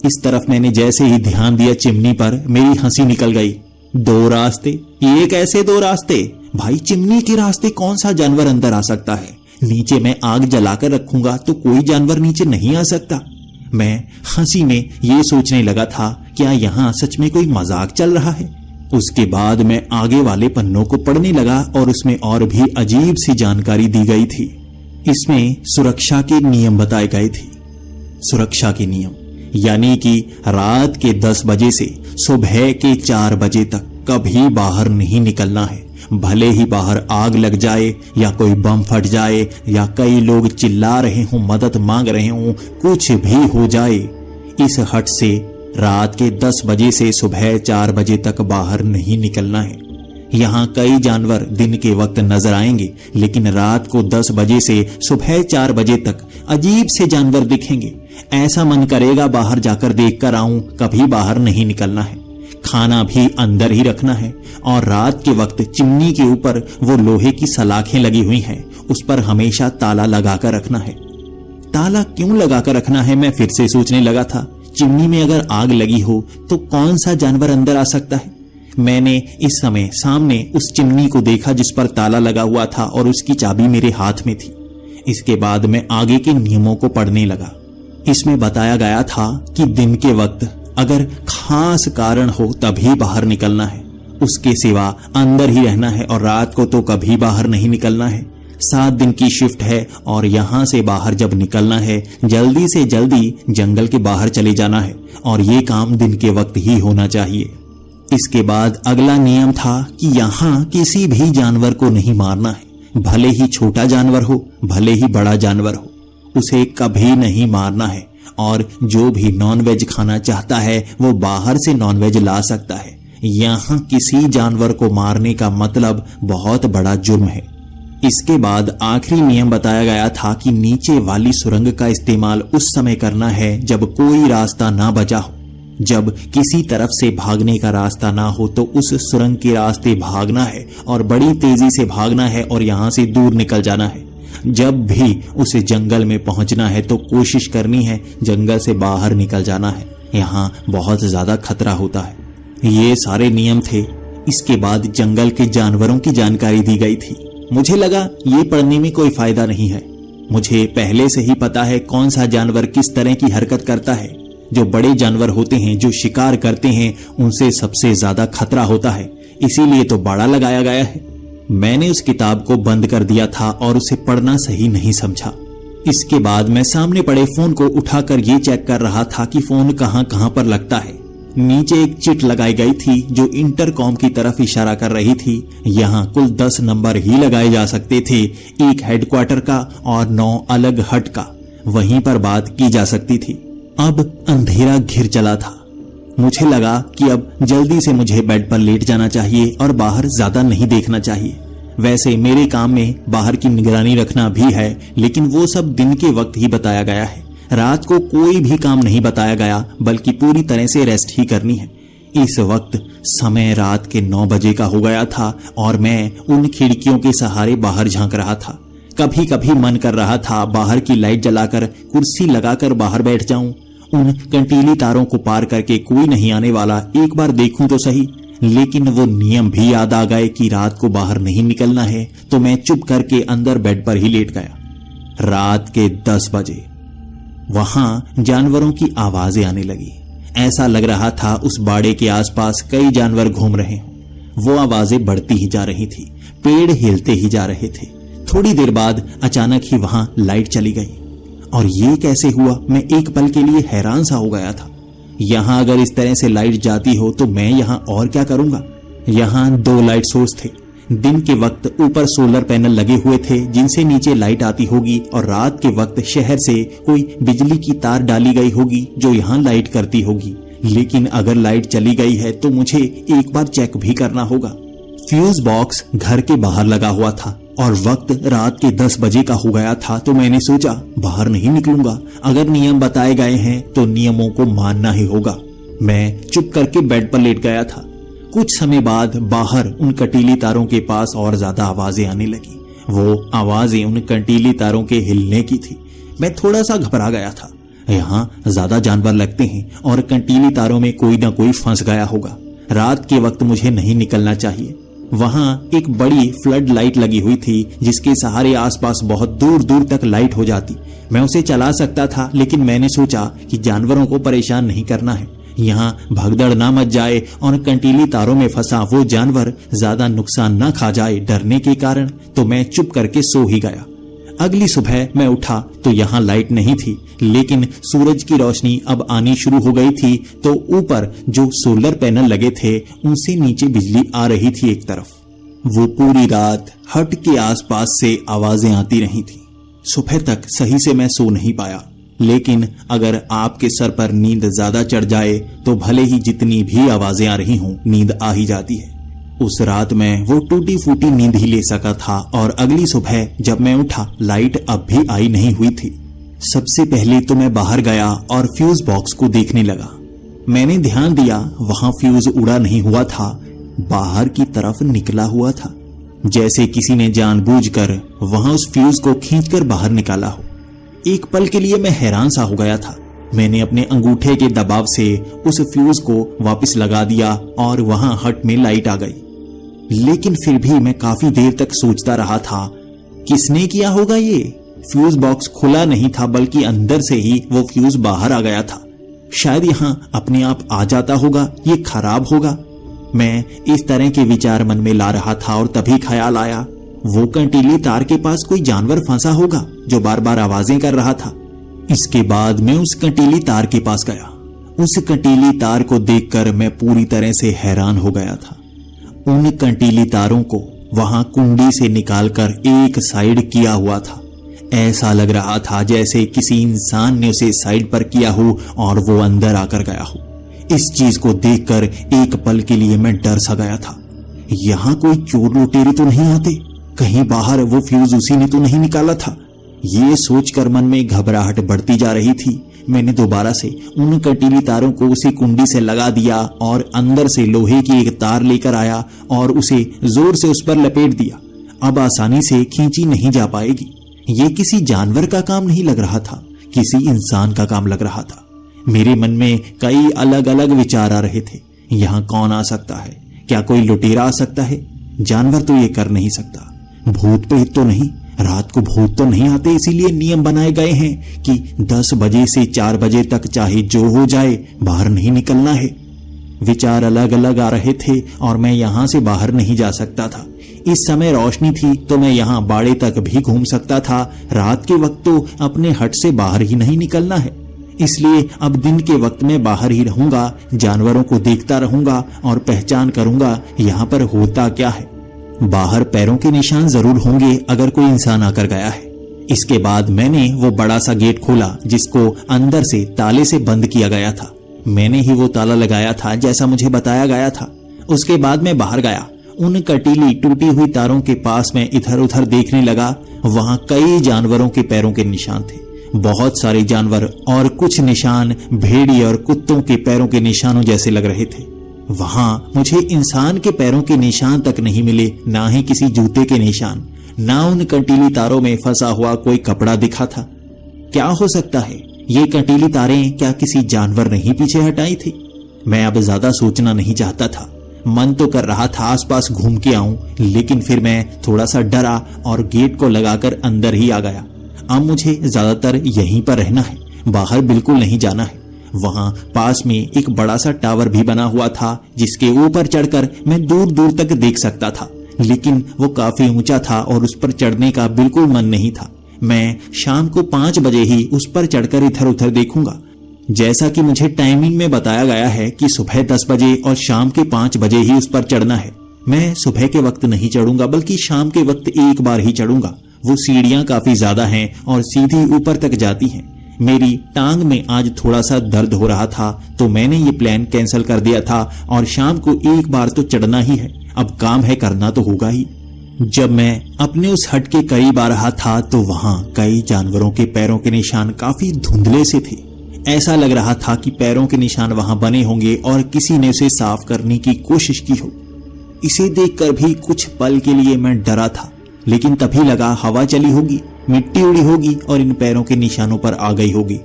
इस तरफ मैंने जैसे ही ध्यान दिया चिमनी पर, मेरी हंसी निकल गई। 2 रास्ते? ये कैसे 2 रास्ते? भाई चिमनी के रास्ते कौन सा जानवर अंदर आ सकता है? नीचे मैं आग जलाकर रखूंगा तो कोई जानवर नीचे नहीं आ सकता। मैं हंसी में ये सोचने लगा था, क्या यहाँ सच में कोई मजाक चल रहा है? उसके बाद मैं आगे वाले पन्नों को पढ़ने लगा और उसमें और भी अजीब सी जानकारी दी गई थी। इसमें सुरक्षा के नियम बताए गए थे। सुरक्षा के नियम यानी कि रात के 10 बजे से सुबह के 4 बजे तक कभी बाहर नहीं निकलना है। भले ही बाहर आग लग जाए या कोई बम फट जाए या कई लोग चिल्ला रहे हों, मदद मांग रहे हों, कुछ भी हो जाए, इस हट से रात के 10 बजे से सुबह 4 बजे तक बाहर नहीं निकलना है। यहाँ कई जानवर दिन के वक्त नजर आएंगे, लेकिन रात को 10 बजे से सुबह 4 बजे तक अजीब से जानवर दिखेंगे। ऐसा मन करेगा बाहर जाकर देखकर आऊं, कभी बाहर नहीं निकलना है। खाना भी अंदर ही रखना है और रात के वक्त चिमनी के ऊपर वो लोहे की सलाखें लगी हुई हैं, उस पर हमेशा ताला लगाकर रखना है। ताला क्यों लगाकर रखना है, मैं फिर से सोचने लगा था। चिमनी में अगर आग लगी हो तो कौन सा जानवर अंदर आ सकता है? मैंने इस समय सामने उस चिमनी को देखा जिस पर ताला लगा हुआ था और उसकी चाबी मेरे हाथ में थी। इसके बाद मैं आगे के नियमों को पढ़ने लगा। इसमें बताया गया था कि दिन के वक्त अगर खास कारण हो तभी बाहर निकलना है, उसके सिवा अंदर ही रहना है और रात को तो कभी बाहर नहीं निकलना है। 7 दिन की शिफ्ट है और यहाँ से बाहर जब निकलना है जल्दी से जल्दी जंगल के बाहर चले जाना है और ये काम दिन के वक्त ही होना चाहिए। इसके बाद अगला नियम था कि यहाँ किसी भी जानवर को नहीं मारना है, भले ही छोटा जानवर हो, भले ही बड़ा जानवर हो, उसे कभी नहीं मारना है। और जो भी नॉनवेज खाना चाहता है वो बाहर से नॉनवेज ला सकता है। यहाँ किसी जानवर को मारने का मतलब बहुत बड़ा जुर्म है। इसके बाद आखिरी नियम बताया गया था कि नीचे वाली सुरंग का इस्तेमाल उस समय करना है जब कोई रास्ता ना बचा हो। जब किसी तरफ से भागने का रास्ता ना हो तो उस सुरंग के रास्ते भागना है और बड़ी तेजी से भागना है और यहाँ से दूर निकल जाना है। जब भी उस जंगल में पहुंचना है तो कोशिश करनी है जंगल से बाहर निकल जाना है, यहाँ बहुत ज्यादा खतरा होता है। ये सारे नियम थे। इसके बाद जंगल के जानवरों की जानकारी दी गई थी। मुझे लगा ये पढ़ने में कोई फायदा नहीं है, मुझे पहले से ही पता है कौन सा जानवर किस तरह की हरकत करता है। जो बड़े जानवर होते हैं, जो शिकार करते हैं, उनसे सबसे ज्यादा खतरा होता है, इसीलिए तो बाड़ा लगाया गया है। मैंने उस किताब को बंद कर दिया था और उसे पढ़ना सही नहीं समझा। इसके बाद मैं सामने पड़े फोन को उठाकर ये चेक कर रहा था कि फोन कहां कहां पर लगता है। नीचे एक चिट लगाई गई थी जो इंटरकॉम की तरफ इशारा कर रही थी। यहाँ कुल 10 नंबर ही लगाए जा सकते थे, एक हेडक्वार्टर का और 9 अलग हट का। वहीं पर बात की जा सकती थी। अब अंधेरा घिर चला था। मुझे लगा कि अब जल्दी से मुझे बेड पर लेट जाना चाहिए और बाहर ज्यादा नहीं देखना चाहिए। वैसे मेरे काम में बाहर की निगरानी रखना भी है, लेकिन वो सब दिन के वक्त ही बताया गया है। रात को कोई भी काम नहीं बताया गया, बल्कि पूरी तरह से रेस्ट ही करनी है। इस वक्त समय रात के 9 बजे का हो गया था और मैं उन खिड़कियों के सहारे बाहर झांक रहा था। कभी कभी मन कर रहा था बाहर की लाइट जलाकर कुर्सी लगाकर बाहर बैठ जाऊं। उन कंटीली तारों को पार करके कोई नहीं आने वाला, एक बार देखूं तो सही। लेकिन वो नियम भी याद आ गए कि रात को बाहर नहीं निकलना है, तो मैं चुप करके अंदर बेड पर ही लेट गया। रात के 10 बजे वहां जानवरों की आवाजें आने लगी। ऐसा लग रहा था उस बाड़े के आसपास कई जानवर घूम रहे हों। वो आवाजें बढ़ती ही जा रही थी, पेड़ हिलते ही जा रहे थे। थोड़ी देर बाद अचानक ही वहां लाइट चली गई। और ये कैसे हुआ, मैं एक पल के लिए हैरान सा हो गया था। यहां अगर इस तरह से लाइट जाती हो तो मैं यहां और क्या करूंगा। यहां 2 लाइट सोर्स थे। दिन के वक्त ऊपर सोलर पैनल लगे हुए थे जिनसे नीचे लाइट आती होगी, और रात के वक्त शहर से कोई बिजली की तार डाली गई होगी जो यहाँ लाइट करती होगी। लेकिन अगर लाइट चली गई है तो मुझे एक बार चेक भी करना होगा। फ्यूज बॉक्स घर के बाहर लगा हुआ था और वक्त रात के 10 बजे का हो गया था, तो मैंने सोचा बाहर नहीं निकलूंगा। अगर नियम बताए गए हैं तो नियमों को मानना ही होगा। मैं चुप करके बेड पर लेट गया था। कुछ समय बाद बाहर उन कटीली तारों के पास और ज्यादा आवाजें आने लगी। वो आवाजें उन कंटीली तारों के हिलने की थी। मैं थोड़ा सा घबरा गया था। यहाँ ज्यादा जानवर लगते हैं और कंटीली तारों में कोई ना कोई फंस गया होगा। रात के वक्त मुझे नहीं निकलना चाहिए। वहां एक बड़ी फ्लड लाइट लगी हुई थी जिसके सहारे आसपास बहुत दूर दूर तक लाइट हो जाती। मैं उसे चला सकता था, लेकिन मैंने सोचा कि जानवरों को परेशान नहीं करना है। यहाँ भगदड़ ना मच जाए और कंटीली तारों में फंसा वो जानवर ज्यादा नुकसान ना खा जाए डरने के कारण, तो मैं चुप करके सो ही गया। अगली सुबह मैं उठा तो यहाँ लाइट नहीं थी, लेकिन सूरज की रोशनी अब आनी शुरू हो गई थी। तो ऊपर जो सोलर पैनल लगे थे उनसे नीचे बिजली आ रही थी एक तरफ। वो पूरी रात हट के आसपास से आवाजें आती रही थी। सुबह तक सही से मैं सो नहीं पाया। लेकिन अगर आपके सर पर नींद ज्यादा चढ़ जाए तो भले ही जितनी भी आवाजें आ रही हों, नींद आ ही जाती है। उस रात में वो टूटी फूटी नींद ही ले सका था और अगली सुबह जब मैं उठा लाइट अब भी आई नहीं हुई थी। सबसे पहले तो मैं बाहर गया और फ्यूज बॉक्स को देखने लगा। मैंने ध्यान दिया वहां फ्यूज उड़ा नहीं हुआ था, बाहर की तरफ निकला हुआ था, जैसे किसी ने जानबूझकर वहां उस फ्यूज को खींचकर बाहर निकाला हो। एक पल के लिए मैं हैरान सा हो गया था। मैंने अपने अंगूठे के दबाव से उस फ्यूज को वापस लगा दिया और वहां हट में लाइट आ गई। लेकिन फिर भी मैं काफी देर तक सोचता रहा था, किसने किया होगा ये? फ्यूज बॉक्स खुला नहीं था, बल्कि अंदर से ही वो फ्यूज बाहर आ गया था। शायद यहाँ अपने आप आ जाता होगा, ये खराब होगा। मैं इस तरह के विचार मन में ला रहा था और तभी ख्याल आया, वो कंटीली तार के पास कोई जानवर फंसा होगा जो बार बार आवाजें कर रहा था। इसके बाद मैं उस कंटीली तार के पास गया। उस कंटीली तार को देखकर मैं पूरी तरह से हैरान हो गया था। उन कंटीली तारों को वहां कुंडी से निकालकर एक साइड किया हुआ था। ऐसा लग रहा था जैसे किसी इंसान ने उसे साइड पर किया हो और वो अंदर आकर गया हो। इस चीज को देखकर एक पल के लिए मैं डर सा गया था। यहाँ कोई चोर लुटेरे तो नहीं आते? कहीं बाहर वो फ्यूज उसी ने तो नहीं निकाला था? ये सोचकर मन में घबराहट बढ़ती जा रही थी। मैंने दोबारा से उन कंटीली तारों को उसी कुंडी से लगा दिया और अंदर से लोहे की एक तार लेकर आया और उसे जोर से उस पर लपेट दिया। अब आसानी से खींची नहीं जा पाएगी। ये किसी जानवर का काम नहीं लग रहा था, किसी इंसान का काम लग रहा था। मेरे मन में कई अलग अलग विचार आ रहे थे। यहाँ कौन आ सकता है? क्या कोई लुटेरा आ सकता है? जानवर तो ये कर नहीं सकता। भूत प्रेत तो नहीं, रात को भूत तो नहीं आते, इसीलिए नियम बनाए गए हैं कि 10 बजे से 4 बजे तक चाहे जो हो जाए बाहर नहीं निकलना है। विचार अलग अलग आ रहे थे और मैं यहां से बाहर नहीं जा सकता था। इस समय रोशनी थी तो मैं यहाँ बाड़े तक भी घूम सकता था। रात के वक्त तो अपने हट से बाहर ही नहीं निकलना है, इसलिए अब दिन के वक्त में बाहर ही रहूंगा, जानवरों को देखता रहूंगा और पहचान करूंगा यहाँ पर होता क्या है। बाहर पैरों के निशान जरूर होंगे अगर कोई इंसान आकर गया है। इसके बाद मैंने वो बड़ा सा गेट खोला जिसको अंदर से ताले से बंद किया गया था। मैंने ही वो ताला लगाया था जैसा मुझे बताया गया था। उसके बाद मैं बाहर गया। उन कटीली टूटी हुई तारों के पास में इधर उधर देखने लगा। वहां कई जानवरों के पैरों के निशान थे, बहुत सारे जानवर, और कुछ निशान भेड़िए और कुत्तों के पैरों के निशानों जैसे लग रहे थे। वहां मुझे इंसान के पैरों के निशान तक नहीं मिले, ना ही किसी जूते के निशान, ना उन कंटीली तारों में फंसा हुआ कोई कपड़ा दिखा था। क्या हो सकता है? ये कंटीली तारें क्या किसी जानवर ने ही पीछे हटाई थी? मैं अब ज्यादा सोचना नहीं चाहता था। मन तो कर रहा था आसपास घूम के आऊं, लेकिन फिर मैं थोड़ा सा डरा और गेट को लगाकर अंदर ही आ गया। अब मुझे ज्यादातर यहीं पर रहना है, बाहर बिल्कुल नहीं जाना है। वहां पास में एक बड़ा सा टावर भी बना हुआ था जिसके ऊपर चढ़कर मैं दूर दूर तक देख सकता था, लेकिन वो काफी ऊंचा था और उस पर चढ़ने का बिल्कुल मन नहीं था। मैं शाम को 5 बजे ही उस पर चढ़कर इधर उधर देखूंगा। जैसा कि मुझे टाइमिंग में बताया गया है कि सुबह 10 बजे और शाम के 5 बजे ही उस पर चढ़ना है। मैं सुबह के वक्त नहीं चढ़ूंगा बल्कि शाम के वक्त एक बार ही चढ़ूंगा। वो सीढ़ियां काफी ज्यादा हैं और सीधी ऊपर तक जाती हैं। मेरी टांग में आज थोड़ा सा दर्द हो रहा था तो मैंने ये प्लान कैंसिल कर दिया था और शाम को एक बार तो चढ़ना ही है। अब काम है, करना तो होगा ही। जब मैं अपने उस हट के करीब आ रहा था तो वहां कई जानवरों के पैरों के निशान काफी धुंधले से थे। ऐसा लग रहा था कि पैरों के निशान वहां बने होंगे और किसी ने उसे साफ करने की कोशिश की हो। इसे देखकर भी कुछ पल के लिए मैं डरा था, लेकिन तभी लगा हवा चली होगी, मिट्टी उड़ी होगी और इन पैरों के निशानों पर आ गई होगी।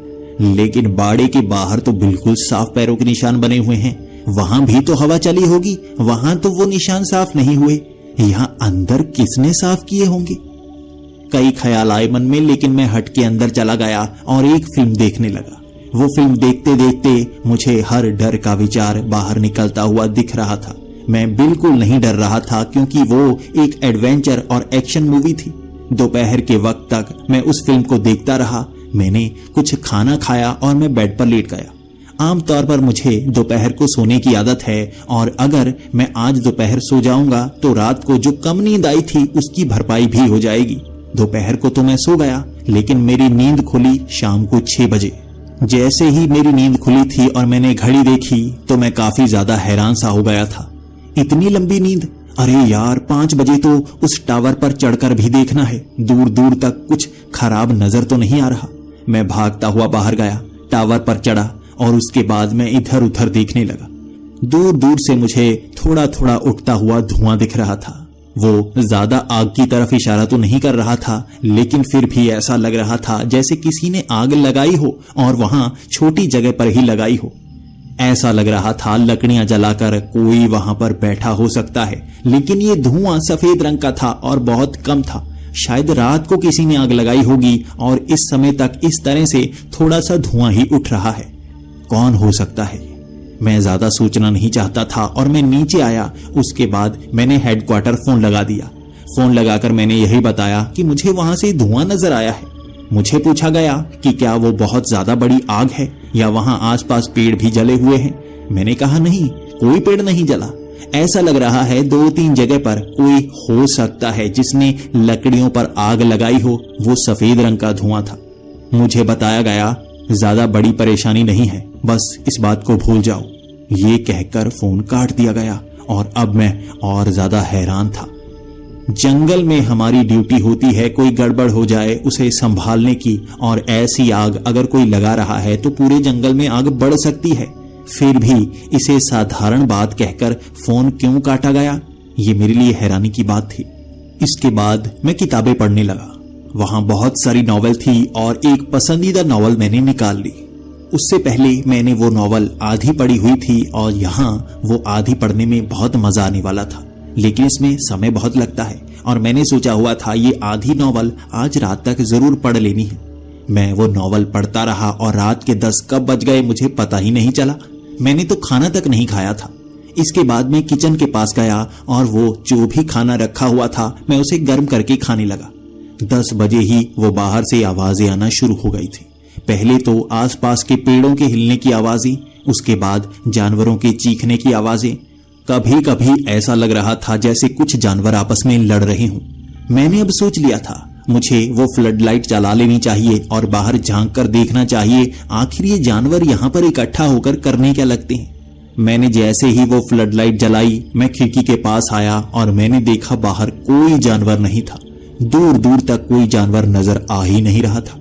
लेकिन बाड़े के बाहर तो बिल्कुल साफ पैरों के निशान बने हुए हैं। वहां भी तो हवा चली होगी, वहां तो वो निशान साफ नहीं हुए। यहाँ अंदर किसने साफ किए होंगे? कई ख्याल आए मन में, लेकिन मैं हट के अंदर चला गया और एक फिल्म देखने लगा। वो फिल्म देखते देखते मुझे हर डर का विचार बाहर निकलता हुआ दिख रहा था। मैं बिल्कुल नहीं डर रहा था क्योंकि वो एक एडवेंचर और एक्शन मूवी थी। दोपहर के वक्त तक मैं उस फिल्म को देखता रहा। मैंने कुछ खाना खाया और मैं बेड पर लेट गया। आमतौर पर मुझे दोपहर को सोने की आदत है और अगर मैं आज दोपहर सो जाऊंगा तो रात को जो कम नींद आई थी उसकी भरपाई भी हो जाएगी। दोपहर को तो मैं सो गया, लेकिन मेरी नींद खुली शाम को 6 बजे। जैसे ही मेरी नींद खुली थी और मैंने घड़ी देखी तो मैं काफी ज्यादा हैरान सा हो गया था। इतनी लंबी नींद? अरे यार, 5 बजे तो उस टावर पर चढ़कर भी देखना है। दूर दूर तक कुछ खराब नजर तो नहीं आ रहा। मैं भागता हुआ बाहर गया, टावर पर चढ़ा और उसके बाद मैं इधर उधर देखने लगा। दूर दूर से मुझे थोड़ा थोड़ा उठता हुआ धुआं दिख रहा था। वो ज्यादा आग की तरफ इशारा तो नहीं कर रहा था, लेकिन फिर भी ऐसा लग रहा था जैसे किसी ने आग लगाई हो और वहां छोटी जगह पर ही लगाई हो। ऐसा लग रहा था लकड़ियां जलाकर कोई वहां पर बैठा हो सकता है, लेकिन ये धुआं सफेद रंग का था और बहुत कम था। शायद रात को किसी ने आग लगाई होगी और इस समय तक इस तरह से थोड़ा सा धुआं ही उठ रहा है। कौन हो सकता है? मैं ज्यादा सोचना नहीं चाहता था और मैं नीचे आया। उसके बाद मैंने हेडक्वार्टर फोन लगा दिया। फोन लगाकर मैंने यही बताया कि मुझे वहां से धुआं नजर आया है। मुझे पूछा गया कि क्या वो बहुत ज्यादा बड़ी आग है या वहां आसपास पेड़ भी जले हुए हैं। मैंने कहा नहीं, कोई पेड़ नहीं जला। ऐसा लग रहा है 2-3 जगह पर कोई हो सकता है जिसने लकड़ियों पर आग लगाई हो। वो सफेद रंग का धुआं था। मुझे बताया गया ज्यादा बड़ी परेशानी नहीं है, बस इस बात को भूल जाओ। ये कहकर फोन काट दिया गया और अब मैं और ज्यादा हैरान था। जंगल में हमारी ड्यूटी होती है कोई गड़बड़ हो जाए उसे संभालने की, और ऐसी आग अगर कोई लगा रहा है तो पूरे जंगल में आग बढ़ सकती है। फिर भी इसे साधारण बात कहकर फोन क्यों काटा गया, ये मेरे लिए हैरानी की बात थी। इसके बाद मैं किताबें पढ़ने लगा। वहां बहुत सारी नॉवेल थी और एक पसंदीदा नॉवेल मैंने निकाल ली। उससे पहले मैंने वो नॉवेल आधी पढ़ी हुई थी और यहाँ वो आधी पढ़ने में बहुत मजा आने वाला था, लेकिन इसमें समय बहुत लगता है और मैंने सोचा हुआ था ये आधी नॉवेल आज रात तक जरूर पढ़ लेनी है। मैं वो नॉवेल पढ़ता रहा और रात के 10 कब बज गए मुझे पता ही नहीं चला। मैंने तो खाना तक नहीं खाया था। इसके बाद मैं किचन के पास गया और वो जो भी खाना रखा हुआ था मैं उसे गर्म करके खाने लगा। 10 बजे ही वो बाहर से आवाजें आना शुरू हो गई थी। पहले तो आसपास के पेड़ों के हिलने की आवाजें, उसके बाद जानवरों के चीखने की आवाजें। कभी कभी ऐसा लग रहा था जैसे कुछ जानवर आपस में लड़ रहे हों। मैंने अब सोच लिया था मुझे वो फ्लड लाइट जला लेनी चाहिए और बाहर झांक कर देखना चाहिए आखिर ये जानवर यहाँ पर इकट्ठा होकर करने क्या लगते हैं। मैंने जैसे ही वो फ्लड लाइट जलाई मैं खिड़की के पास आया और मैंने देखा बाहर कोई जानवर नहीं था। दूर दूर तक कोई जानवर नजर आ ही नहीं रहा था।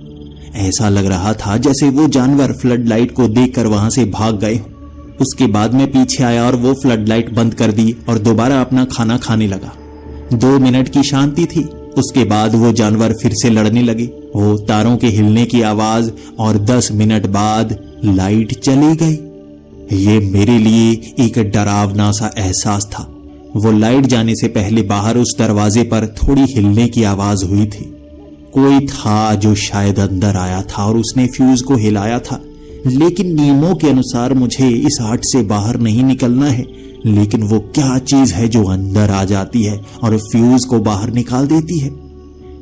ऐसा लग रहा था जैसे वो जानवर फ्लड लाइट को देखकर वहां से भाग गए। उसके बाद मैं पीछे आया और वो फ्लड लाइट बंद कर दी और दोबारा अपना खाना खाने लगा। 2 मिनट की शांति थी। उसके बाद वो जानवर फिर से लड़ने लगे। वो तारों के हिलने की आवाज और 10 मिनट बाद लाइट चली गई। ये मेरे लिए एक डरावना सा एहसास था। वो लाइट जाने से पहले बाहर उस दरवाजे पर थोड़ी हिलने की आवाज हुई थी। कोई था जो शायद अंदर आया था और उसने फ्यूज को हिलाया था। लेकिन नियमों के अनुसार मुझे इस हट से बाहर नहीं निकलना है। लेकिन वो क्या चीज है जो अंदर आ जाती है और फ्यूज को बाहर निकाल देती है।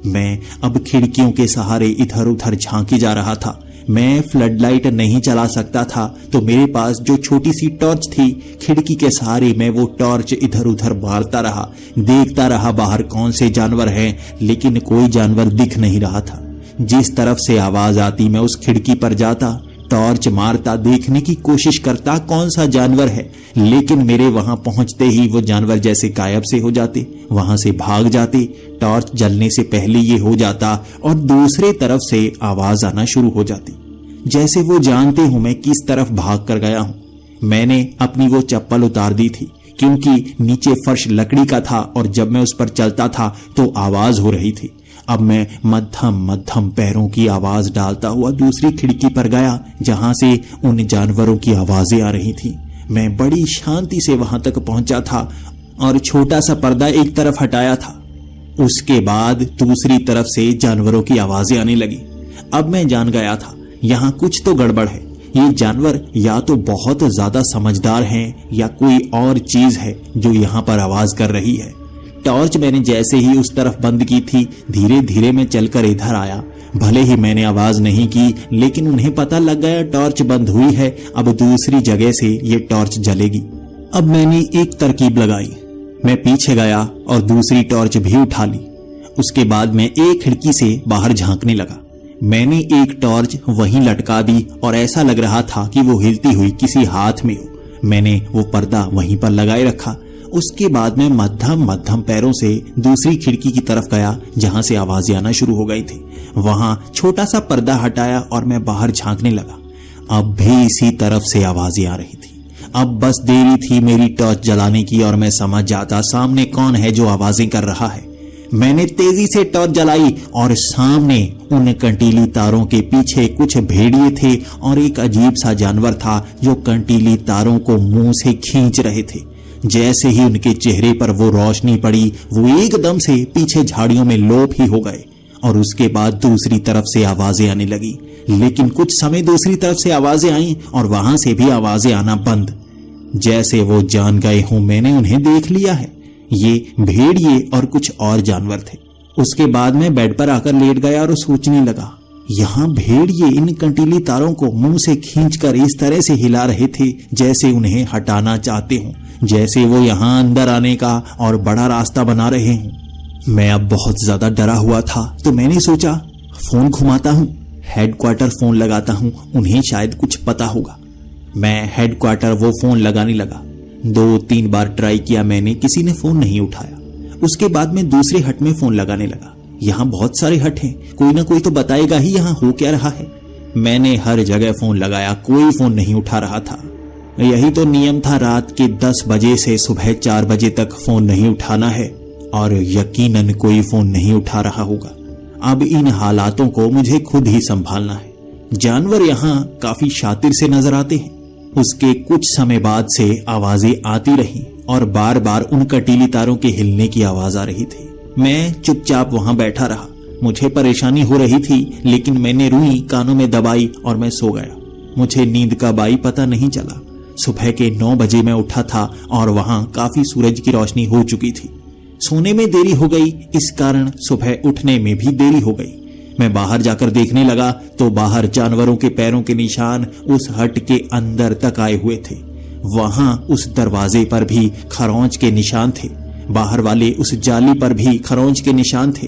मैं अब खिड़कियों के सहारे इधर उधर झांकी जा रहा था। मैं फ्लड लाइट नहीं चला सकता था तो मेरे पास जो छोटी सी टॉर्च थी, खिड़की के सहारे मैं वो टॉर्च इधर उधर मारता रहा, देखता रहा बाहर कौन से जानवर हैं, लेकिन कोई जानवर दिख नहीं रहा था। जिस तरफ से आवाज आती मैं उस खिड़की पर जाता, टॉर्च मारता, देखने की कोशिश करता कौन सा जानवर है, लेकिन मेरे वहां पहुंचते ही वो जानवर जैसे गायब से हो जाते, वहां से भाग जाते। टॉर्च जलने से पहले ये हो जाता और दूसरे तरफ से आवाज आना शुरू हो जाती, जैसे वो जानते हो मैं किस तरफ भाग कर गया हूं। मैंने अपनी वो चप्पल उतार दी थी क्योंकि नीचे फर्श लकड़ी का था और जब मैं उस पर चलता था तो आवाज हो रही थी। अब मैं मध्यम मध्यम पैरों की आवाज डालता हुआ दूसरी खिड़की पर गया जहां से उन जानवरों की आवाजें आ रही थी। मैं बड़ी शांति से वहां तक पहुंचा था और छोटा सा पर्दा एक तरफ हटाया था। उसके बाद दूसरी तरफ से जानवरों की आवाजें आने लगी। अब मैं जान गया था यहाँ कुछ तो गड़बड़ है। ये जानवर या तो बहुत ज्यादा समझदार हैं या कोई और चीज है जो यहाँ पर आवाज कर रही है। टॉर्च मैंने जैसे ही उस तरफ बंद की थी, धीरे धीरे मैं चलकर इधर आया। भले ही मैंने आवाज नहीं की, लेकिन उन्हें पता लग गया टॉर्च बंद हुई है, अब दूसरी जगह से ये टॉर्च जलेगी। अब मैंने एक तरकीब लगाई। मैं पीछे गया और दूसरी टॉर्च भी उठा ली। उसके बाद मैं एक खिड़की से बाहर झांकने लगा। मैंने एक टॉर्च वहीं लटका दी और ऐसा लग रहा था कि वो हिलती हुई किसी हाथ में हो। मैंने वो पर्दा वहीं पर लगाए रखा। उसके बाद मैं मध्यम मध्यम पैरों से दूसरी खिड़की की तरफ गया जहां से आवाजें आना शुरू हो गई थी। वहां छोटा सा पर्दा हटाया और मैं बाहर झांकने लगा। अब भी इसी तरफ से आवाजें आ रही थी। अब बस देरी थी मेरी टॉर्च जलाने की और मैं समझ जाता सामने कौन है जो आवाजें कर रहा है। मैंने तेजी से टॉर्च जलाई और सामने उन कंटीली तारों के पीछे कुछ भेड़िए थे और एक अजीब सा जानवर था जो कंटीली तारों को मुंह से खींच रहे थे। जैसे ही उनके चेहरे पर वो रोशनी पड़ी, वो एकदम से पीछे झाड़ियों में लोप ही हो गए और उसके बाद दूसरी तरफ से आवाजें आने लगी। लेकिन कुछ समय दूसरी तरफ से आवाजें आईं और वहां से भी आवाजें आना बंद। जैसे वो जान गए हों मैंने उन्हें देख लिया है। ये भेड़िए और कुछ और जानवर थे। उसके बाद मैं बेड पर आकर लेट गया और सोचने लगा, यहाँ भेड़िए इन कंटीली तारों को मुंह से खींचकर इस तरह से हिला रहे थे जैसे उन्हें हटाना चाहते हों, जैसे वो यहाँ अंदर आने का और बड़ा रास्ता बना रहे हों। मैं अब बहुत ज्यादा डरा हुआ था तो मैंने सोचा फोन घुमाता हूँ, हेडक्वार्टर फोन लगाता हूँ, उन्हें शायद कुछ पता होगा। मैं हेडक्वार्टर वो फोन लगाने लगा। 2-3 बार ट्राई किया मैंने, किसी ने फोन नहीं उठाया। उसके बाद मैं दूसरे हट में फोन लगाने लगा। यहाँ बहुत सारे हट हैं, कोई ना कोई तो बताएगा ही यहाँ हो क्या रहा है। मैंने हर जगह फोन लगाया, कोई फोन नहीं उठा रहा था। यही तो नियम था, रात के 10 बजे से सुबह 4 बजे तक फोन नहीं उठाना है और यकीनन कोई फोन नहीं उठा रहा होगा। अब इन हालातों को मुझे खुद ही संभालना है। जानवर यहाँ काफी शातिर से नजर आते हैं। उसके कुछ समय बाद से आवाजें आती रहीं और बार बार उन कटीली तारों के हिलने की आवाज आ रही थी। मैं चुपचाप वहां बैठा रहा। मुझे परेशानी हो रही थी, लेकिन मैंने रुई कानों में दबाई और मैं सो गया। मुझे नींद कब आई पता नहीं चला। सुबह के 9 बजे मैं उठा था और वहां काफी सूरज की रोशनी हो चुकी थी। सोने में देरी हो गई, इस कारण सुबह उठने में भी देरी हो गई। मैं बाहर जाकर देखने लगा तो बाहर जानवरों के पैरों के निशान उस हट के अंदर तक आए हुए थे। वहां उस दरवाजे पर भी खरोंच के निशान थे, बाहर वाले उस जाली पर भी खरोंच के निशान थे।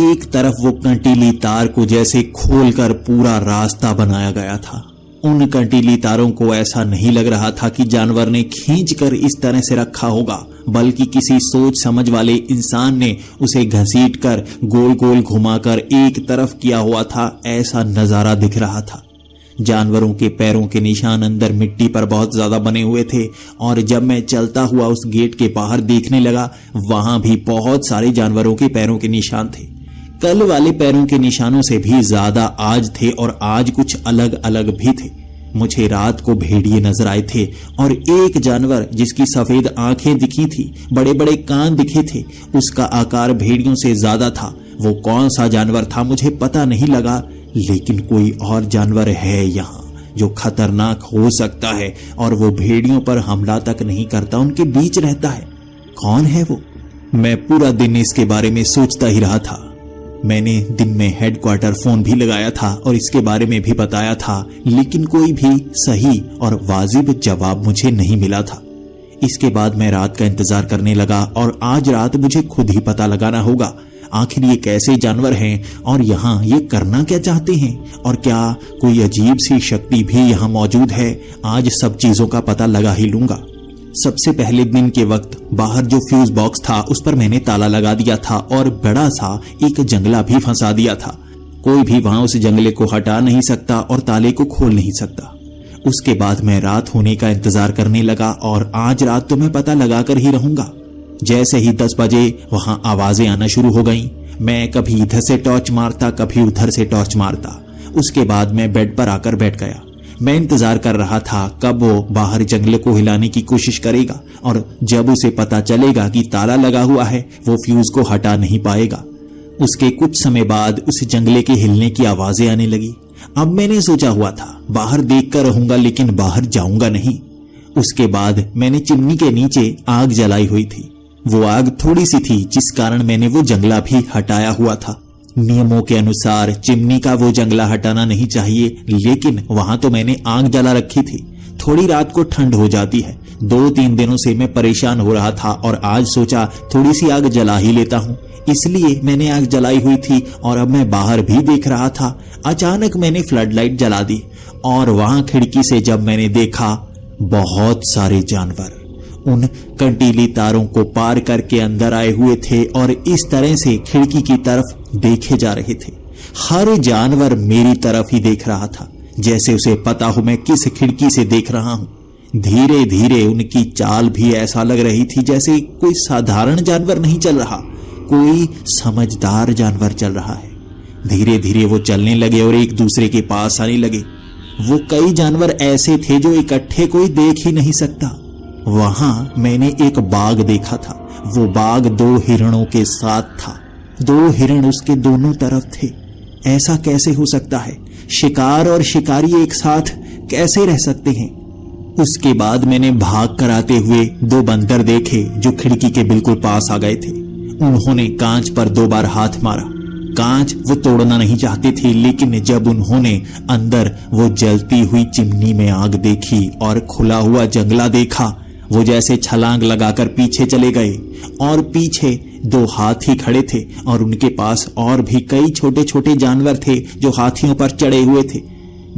एक तरफ वो कंटीली तार को जैसे खोलकर पूरा रास्ता बनाया गया था। उन कंटीली तारों को ऐसा नहीं लग रहा था कि जानवर ने खींचकर इस तरह से रखा होगा, बल्कि किसी सोच समझ वाले इंसान ने उसे घसीटकर गोल गोल घुमाकर एक तरफ किया हुआ था। ऐसा नजारा दिख रहा था। जानवरों के पैरों के निशान अंदर मिट्टी पर बहुत ज्यादा बने हुए थे और जब मैं चलता हुआ उस गेट के बाहर देखने लगा, वहां भी बहुत सारे जानवरों के पैरों के निशान थे। कल वाले पैरों के निशानों से भी ज्यादा आज थे और आज कुछ अलग अलग भी थे। मुझे रात को भेड़िए नजर आए थे और एक जानवर जिसकी सफेद आंखें दिखी थी, बड़े बड़े कान दिखे थे, उसका आकार भेड़ियों से ज्यादा था। वो कौन सा जानवर था मुझे पता नहीं लगा, लेकिन कोई और जानवर है यहाँ जो खतरनाक हो सकता है और वो भेड़ियों पर हमला तक नहीं करता, उनके बीच रहता है। कौन है वो? मैं पूरा दिन इसके बारे में सोचता ही रहा था। मैंने दिन में हेडक्वार्टर फोन भी लगाया था और इसके बारे में भी बताया था, लेकिन कोई भी सही और वाजिब जवाब मुझे नहीं मिला था। इसके बाद मैं रात का इंतजार करने लगा और आज रात मुझे खुद ही पता लगाना होगा आखिर ये कैसे जानवर हैं और यहाँ ये करना क्या चाहते हैं, और क्या कोई अजीब सी शक्ति भी यहाँ मौजूद है। आज सब चीजों का पता लगा ही लूंगा। सबसे पहले दिन के वक्त बाहर जो फ्यूज बॉक्स था उस पर मैंने ताला लगा दिया था और बड़ा सा एक जंगला भी फंसा दिया था। कोई भी वहां उस जंगले को हटा नहीं सकता और ताले को खोल नहीं सकता। उसके बाद मैं रात होने का इंतजार करने लगा और आज रात तो मैं पता लगाकर ही रहूंगा। जैसे ही 10 बजे वहां आवाजें आना शुरू हो गईं। मैं कभी इधर से टॉर्च मारता, कभी उधर से टॉर्च मारता। उसके बाद मैं बेड पर आकर बैठ गया। मैं इंतजार कर रहा था कब वो बाहर जंगले को हिलाने की कोशिश करेगा और जब उसे पता चलेगा कि ताला लगा हुआ है वो फ्यूज को हटा नहीं पाएगा। उसके कुछ समय बाद उस जंगले के हिलने की आवाजें आने लगी। अब मैंने सोचा हुआ था बाहर देखकर रहूंगा, लेकिन बाहर जाऊंगा नहीं। उसके बाद मैंने चिमनी के नीचे आग जलाई हुई थी। वो आग थोड़ी सी थी जिस कारण मैंने वो जंगला भी हटाया हुआ था। नियमों के अनुसार चिमनी का वो जंगला हटाना नहीं चाहिए, लेकिन वहां तो मैंने आग जला रखी थी। थोड़ी रात को ठंड हो जाती है। 2-3 दिनों से मैं परेशान हो रहा था और आज सोचा थोड़ी सी आग जला ही लेता हूँ, इसलिए मैंने आग जलाई हुई थी और अब मैं बाहर भी देख रहा था। अचानक मैंने फ्लड लाइट जला दी और वहां खिड़की से जब मैंने देखा बहुत सारे जानवर उन कंटीली तारों को पार करके अंदर आए हुए थे और इस तरह से खिड़की की तरफ देखे जा रहे थे। हर जानवर मेरी तरफ ही देख रहा था, जैसे उसे पता हो मैं किस खिड़की से देख रहा हूं। धीरे धीरे उनकी चाल भी ऐसा लग रही थी जैसे कोई साधारण जानवर नहीं चल रहा, कोई समझदार जानवर चल रहा है। धीरे धीरे वो चलने लगे और एक दूसरे के पास आने लगे। वो कई जानवर ऐसे थे जो इकट्ठे कोई देख ही नहीं सकता। वहां मैंने एक बाघ देखा था। वो बाघ 2 हिरणों के साथ था। 2 हिरण उसके दोनों तरफ थे। ऐसा कैसे हो सकता है? शिकार और शिकारी एक साथ कैसे रह सकते हैं? उसके बाद मैंने भाग कर आते हुए 2 बंदर देखे जो खिड़की के बिल्कुल पास आ गए थे। उन्होंने कांच पर 2 बार हाथ मारा। कांच वो तोड़ना नहीं चाहते थे, लेकिन जब उन्होंने अंदर वो जलती हुई चिमनी में आग देखी और खुला हुआ जंगला देखा, वो जैसे छलांग लगाकर पीछे चले गए और पीछे 2 हाथी खड़े थे और उनके पास और भी कई छोटे छोटे जानवर थे जो हाथियों पर चढ़े हुए थे।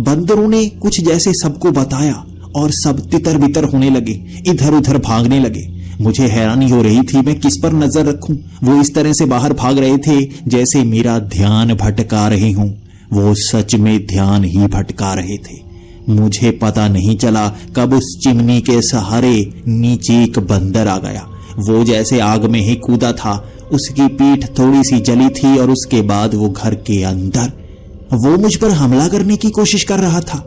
बंदरों ने कुछ जैसे सबको बताया और सब तितर बितर होने लगे, इधर उधर भागने लगे। मुझे हैरानी हो रही थी मैं किस पर नजर रखूं। वो इस तरह से बाहर भाग रहे थे जैसे मेरा ध्यान भटका रहे हूं। वो सच में ध्यान ही भटका रहे थे। मुझे पता नहीं चला कब उस चिमनी के सहारे नीचे एक बंदर आ गया। वो जैसे आग में ही कूदा था। उसकी पीठ थोड़ी सी जली थी और उसके बाद वो घर के अंदर वो मुझ पर हमला करने की कोशिश कर रहा था।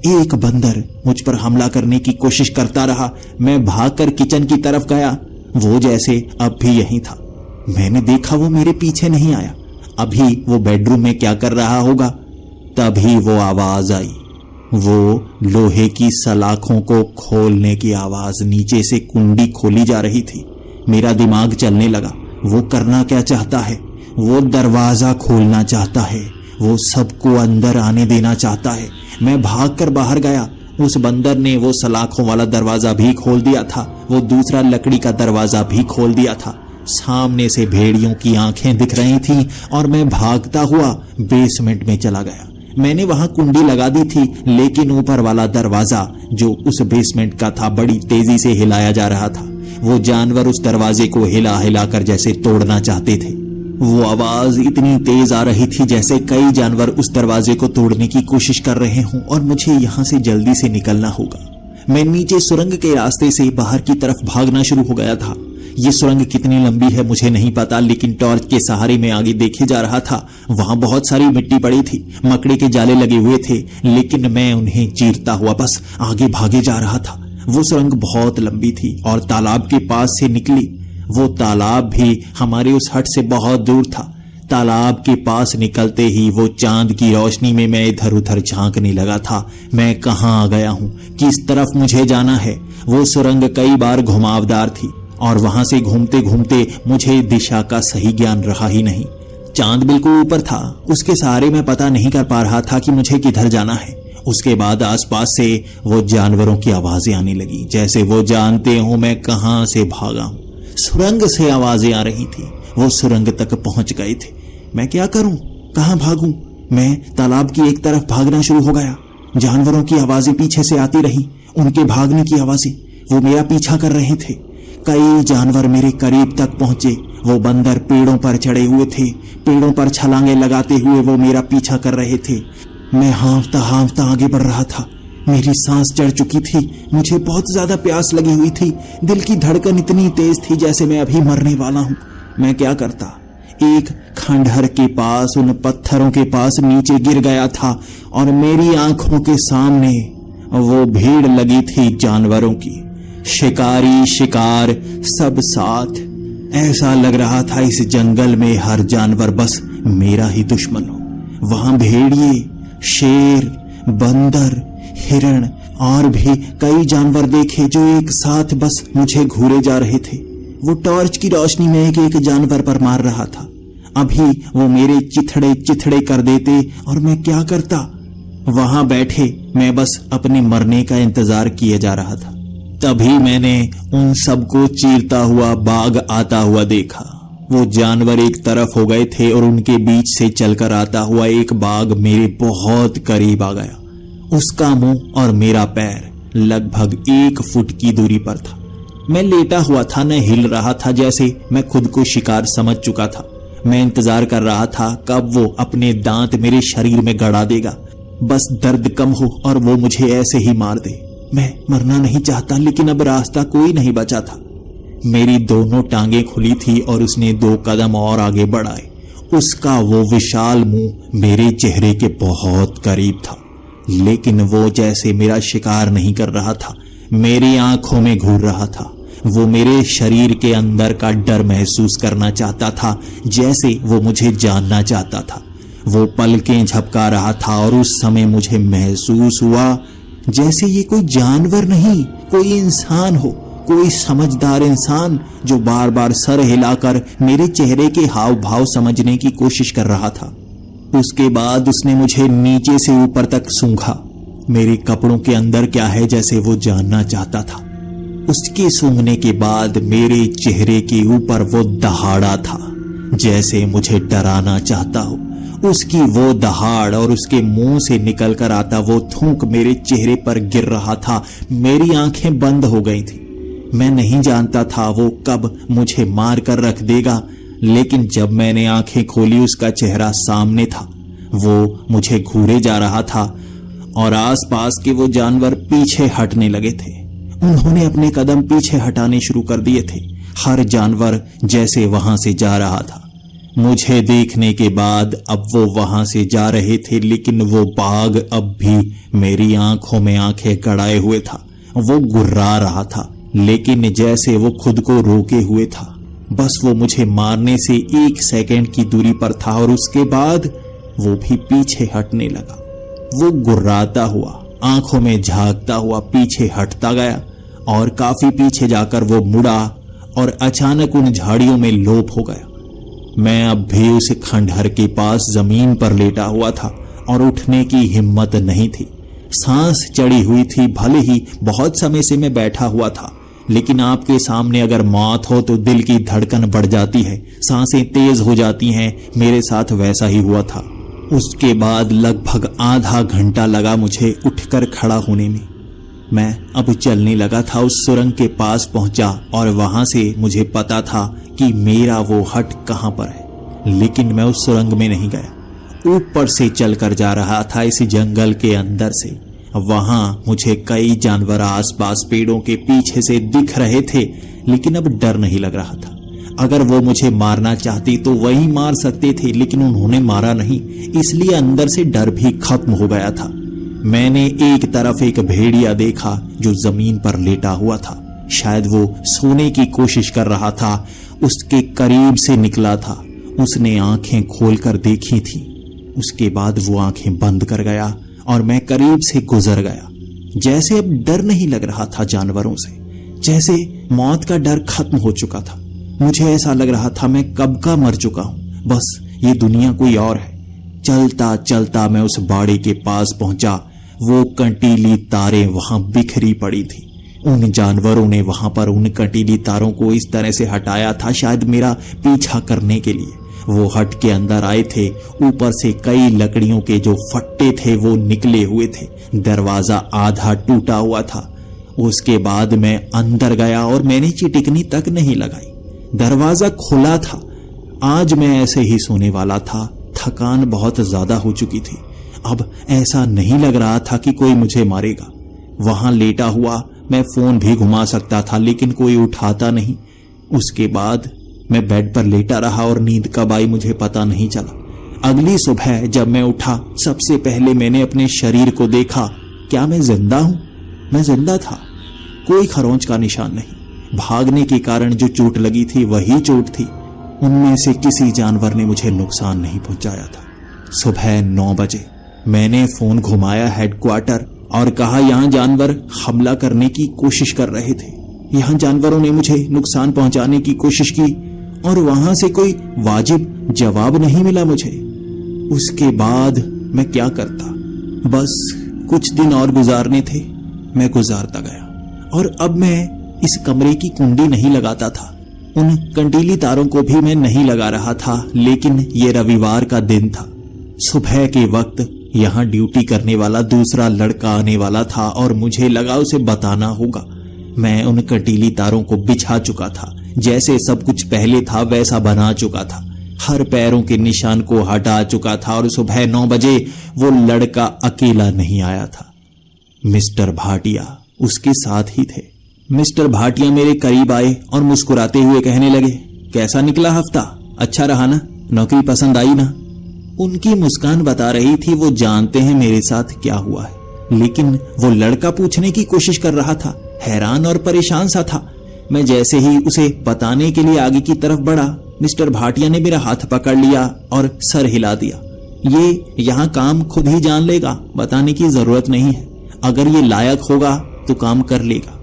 एक बंदर मुझ पर हमला करने की कोशिश करता रहा। मैं भागकर किचन की तरफ गया। वो जैसे अब भी यहीं था। मैंने देखा वो मेरे पीछे नहीं आया। अभी वो बेडरूम में क्या कर रहा होगा। तभी वो आवाज आई। वो लोहे की सलाखों को खोलने की आवाज नीचे से कुंडी खोली जा रही थी। मेरा दिमाग चलने लगा। वो करना क्या चाहता है? वो दरवाजा खोलना चाहता है। वो सबको अंदर आने देना चाहता है। मैं भागकर बाहर गया। उस बंदर ने वो सलाखों वाला दरवाजा भी खोल दिया था। वो दूसरा लकड़ी का दरवाजा भी खोल दिया था। सामने से भेड़ियों की आंखें दिख रही थीं और मैं भागता हुआ बेसमेंट में चला गया। मैंने वहां कुंडी लगा दी थी, लेकिन ऊपर वाला दरवाजा जो उस बेसमेंट का था बड़ी तेजी से हिलाया जा रहा था। वो जानवर उस दरवाजे को हिला हिला कर जैसे तोड़ना चाहते थे। वो आवाज इतनी तेज आ रही थी जैसे कई जानवर उस दरवाजे को तोड़ने की कोशिश कर रहे हों और मुझे यहां से जल्दी से निकलना होगा। मैं नीचे सुरंग के रास्ते से बाहर की तरफ भागना शुरू हो गया था। ये सुरंग कितनी लंबी है मुझे नहीं पता, लेकिन टॉर्च के सहारे में आगे देखे जा रहा था। वहां बहुत सारी मिट्टी पड़ी थी, मकड़ी के जाले लगे हुए थे, लेकिन मैं उन्हें चीरता हुआ बस आगे भागे जा रहा था। वो सुरंग बहुत लंबी थी और तालाब के पास से निकली। वो तालाब भी हमारे उस हट से बहुत दूर था। तालाब के पास निकलते ही वो चांद की रोशनी में मैं इधर उधर झांकने लगा था। मैं कहाँ आ गया हूँ? किस तरफ मुझे जाना है? वो सुरंग कई बार घुमावदार थी और वहां से घूमते घूमते मुझे दिशा का सही ज्ञान रहा ही नहीं। चांद बिल्कुल ऊपर था, उसके सहारे मैं पता नहीं कर पा रहा था कि मुझे किधर जाना है। उसके बाद आसपास से वो जानवरों की आवाजें आने लगी, जैसे वो जानते हो मैं कहां से भागा हूं। सुरंग से आवाजें आ रही थी। वो सुरंग तक पहुंच गए थे। मैं क्या करूं? कहां भागूं? मैं तालाब की एक तरफ भागना शुरू हो गया। जानवरों की आवाजें पीछे से आती रही, उनके भागने की आवाजें। वो मेरा पीछा कर रहे थे। कई जानवर मेरे करीब तक पहुंचे। वो बंदर पेड़ों पर चढ़े हुए थे। पेड़ों पर छलांगे लगाते हुए वो मेरा पीछा कर रहे थे। मैं हाँफता हाँफता आगे बढ़ रहा था। मेरी सांस चढ़ चुकी थी। मुझे बहुत ज्यादा प्यास लगी हुई थी। दिल की धड़कन इतनी तेज थी जैसे मैं अभी मरने वाला हूं। मैं क्या करता? एक खंडहर के पास, उन पत्थरों के पास नीचे गिर गया था और मेरी आंखों के सामने वो भीड़ लगी थी जानवरों की। शिकारी शिकार सब साथ। ऐसा लग रहा था इस जंगल में हर जानवर बस मेरा ही दुश्मन हो। वहां भेड़िए, शेर, बंदर, हिरण और भी कई जानवर देखे जो एक साथ बस मुझे घूरे जा रहे थे। वो टॉर्च की रोशनी में एक एक जानवर पर मार रहा था। अभी वो मेरे चिथड़े चिथड़े कर देते और मैं क्या करता? वहां बैठे मैं बस अपने मरने का इंतजार किए जा रहा था। तभी मैंने उन सबको चीरता हुआ बाघ आता हुआ देखा। वो जानवर एक तरफ हो गए थे और उनके बीच से चलकर आता हुआ एक बाघ मेरे बहुत करीब आ गया। उसका मुंह और मेरा पैर लगभग 1 फुट की दूरी पर था। मैं लेटा हुआ था, न हिल रहा था, जैसे मैं खुद को शिकार समझ चुका था। मैं इंतजार कर रहा था कब वो अपने दांत मेरे शरीर में गड़ा देगा। बस दर्द कम हो और वो मुझे ऐसे ही मार दे। मैं मरना नहीं चाहता, लेकिन अब रास्ता कोई नहीं बचा था। मेरी दोनों टांगें खुली थी और उसने 2 कदम और आगे बढ़ाए। उसका वो विशाल मुंह मेरे चेहरे के बहुत करीब था, लेकिन वो जैसे मेरा शिकार नहीं कर रहा था, मेरी आंखों में घूर रहा था। वो मेरे शरीर के अंदर का डर महसूस करना चाहता था, जैसे वो मुझे जानना चाहता था। वो पलकें झपका रहा था और उस समय मुझे महसूस हुआ जैसे ये कोई जानवर नहीं, कोई इंसान हो, कोई समझदार इंसान जो बार बार सर हिलाकर मेरे चेहरे के हाव भाव समझने की कोशिश कर रहा था। उसके बाद उसने मुझे नीचे से ऊपर तक सूंघा। मेरे कपड़ों के अंदर क्या है जैसे वो जानना चाहता था। उसके सूंघने के बाद मेरे चेहरे के ऊपर वो दहाड़ा था, जैसे मुझे डराना चाहता हो। उसकी वो दहाड़ और उसके मुंह से निकलकर आता वो थूक मेरे चेहरे पर गिर रहा था। मेरी आंखें बंद हो गई थी। मैं नहीं जानता था वो कब मुझे मार कर रख देगा, लेकिन जब मैंने आंखें खोली उसका चेहरा सामने था। वो मुझे घूरे जा रहा था और आसपास के वो जानवर पीछे हटने लगे थे। उन्होंने अपने कदम पीछे हटाने शुरू कर दिए थे। हर जानवर जैसे वहां से जा रहा था। मुझे देखने के बाद अब वो वहां से जा रहे थे, लेकिन वो बाघ अब भी मेरी आंखों में आंखें गड़ाए हुए था। वो गुर्रा रहा था, लेकिन जैसे वो खुद को रोके हुए था। बस वो मुझे मारने से 1 सेकंड की दूरी पर था और उसके बाद वो भी पीछे हटने लगा। वो गुर्राता हुआ आंखों में झांकता हुआ पीछे हटता गया और काफी पीछे जाकर वो मुड़ा और अचानक उन झाड़ियों में लोप हो गया। मैं अब भी उस खंडहर के पास जमीन पर लेटा हुआ था और उठने की हिम्मत नहीं थी। सांस चढ़ी हुई थी। भले ही बहुत समय से मैं बैठा हुआ था, लेकिन आपके सामने अगर मौत हो तो दिल की धड़कन बढ़ जाती है, सांसें तेज हो जाती हैं। मेरे साथ वैसा ही हुआ था। उसके बाद लगभग आधा घंटा लगा मुझे उठकर खड़ा होने में। मैं अब चलने लगा था। उस सुरंग के पास पहुंचा और वहां से मुझे पता था कि मेरा वो हट कहां पर है, लेकिन मैं उस सुरंग में नहीं गया। ऊपर से चलकर जा रहा था इस जंगल के अंदर से। वहां मुझे कई जानवर आसपास पेड़ों के पीछे से दिख रहे थे, लेकिन अब डर नहीं लग रहा था। अगर वो मुझे मारना चाहती तो वही मार सकते थे, लेकिन उन्होंने मारा नहीं, इसलिए अंदर से डर भी खत्म हो गया था। मैंने एक तरफ एक भेड़िया देखा जो जमीन पर लेटा हुआ था। शायद वो सोने की कोशिश कर रहा था। उसके करीब से निकला था। उसने आंखें खोलकर देखी थी। उसके बाद वो आंखें बंद कर गया और मैं करीब से गुजर गया। जैसे अब डर नहीं लग रहा था जानवरों से, जैसे मौत का डर खत्म हो चुका था। मुझे ऐसा लग रहा था मैं कब का मर चुका हूं, बस ये दुनिया कोई और है। चलता चलता मैं उस बाड़े के पास पहुंचा। वो कंटीली तारें वहां बिखरी पड़ी थी। उन जानवरों ने वहां पर उन कंटीली तारों को इस तरह से हटाया था, शायद मेरा पीछा करने के लिए। वो हट के अंदर आए थे। ऊपर से कई लकड़ियों के जो फट्टे थे वो निकले हुए थे। दरवाजा आधा टूटा हुआ था। उसके बाद मैं अंदर गया और मैंने चिटिकनी तक नहीं लगाई। दरवाजा खुला था। आज मैं ऐसे ही सोने वाला था। थकान बहुत ज्यादा हो चुकी थी। अब ऐसा नहीं लग रहा था कि कोई मुझे मारेगा। वहां लेटा हुआ मैं फोन भी घुमा सकता था, लेकिन कोई उठाता नहीं। उसके बाद मैं बेड पर लेटा रहा और नींद कब आई मुझे पता नहीं चला। अगली सुबह जब मैं उठा, सबसे पहले मैंने अपने शरीर को देखा। क्या मैं जिंदा हूं? मैं जिंदा था। कोई खरोंच का निशान नहीं। भागने के कारण जो चोट लगी थी वही चोट थी। उनमें से किसी जानवर ने मुझे नुकसान नहीं पहुंचाया था। सुबह 9 बजे मैंने फोन घुमाया हेडक्वार्टर और कहा यहां जानवर हमला करने की कोशिश कर रहे थे। यहां जानवरों ने मुझे नुकसान पहुंचाने की कोशिश की और वहां से कोई वाजिब जवाब नहीं मिला मुझे। उसके बाद मैं क्या करता? बस कुछ दिन और गुजारने थे। मैं गुजारता गया और अब मैं इस कमरे की कुंडी नहीं लगाता था। उन कंटीली तारों को भी मैं नहीं लगा रहा था, लेकिन ये रविवार का दिन था। सुबह के वक्त यहां ड्यूटी करने वाला दूसरा लड़का आने वाला था और मुझे लगा उसे बताना होगा। मैं उन कंटीली तारों को बिछा चुका था। जैसे सब कुछ पहले था वैसा बना चुका था। हर पैरों के निशान को हटा चुका था और सुबह 9 बजे वो लड़का अकेला नहीं आया था। मिस्टर भाटिया उसके साथ ही थे। मिस्टर भाटिया मेरे करीब आए और मुस्कुराते हुए कहने लगे, कैसा निकला हफ्ता? अच्छा रहा ना? नौकरी पसंद आई ना? उनकी मुस्कान बता रही थी वो जानते हैं मेरे साथ क्या हुआ है। लेकिन वो लड़का पूछने की कोशिश कर रहा था। हैरान और परेशान सा था। मैं जैसे ही उसे बताने के लिए आगे की तरफ बढ़ा, मिस्टर भाटिया ने मेरा हाथ पकड़ लिया और सर हिला दिया। ये यहाँ काम खुद ही जान लेगा, बताने की जरूरत नहीं है। अगर ये लायक होगा तो काम कर लेगा।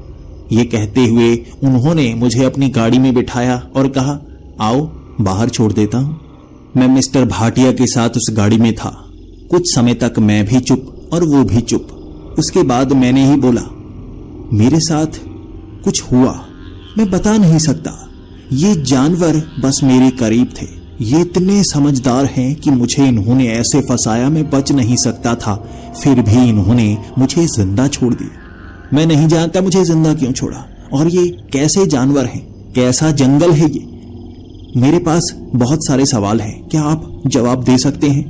ये कहते हुए उन्होंने मुझे अपनी गाड़ी में बिठाया और कहा, आओ बाहर छोड़ देता हूं। मैं मिस्टर भाटिया के साथ उस गाड़ी में था। कुछ समय तक मैं भी चुप और वो भी चुप। उसके बाद मैंने ही बोला, मेरे साथ कुछ हुआ, मैं बता नहीं सकता। ये जानवर बस मेरे करीब थे। ये इतने समझदार हैं कि मुझे इन्होंने ऐसे फंसाया मैं बच नहीं सकता था। फिर भी इन्होंने मुझे जिंदा छोड़ दिया। मैं नहीं जानता मुझे जिंदा क्यों छोड़ा और ये कैसे जानवर हैं, कैसा जंगल है ये। मेरे पास बहुत सारे सवाल हैं, क्या आप जवाब दे सकते हैं?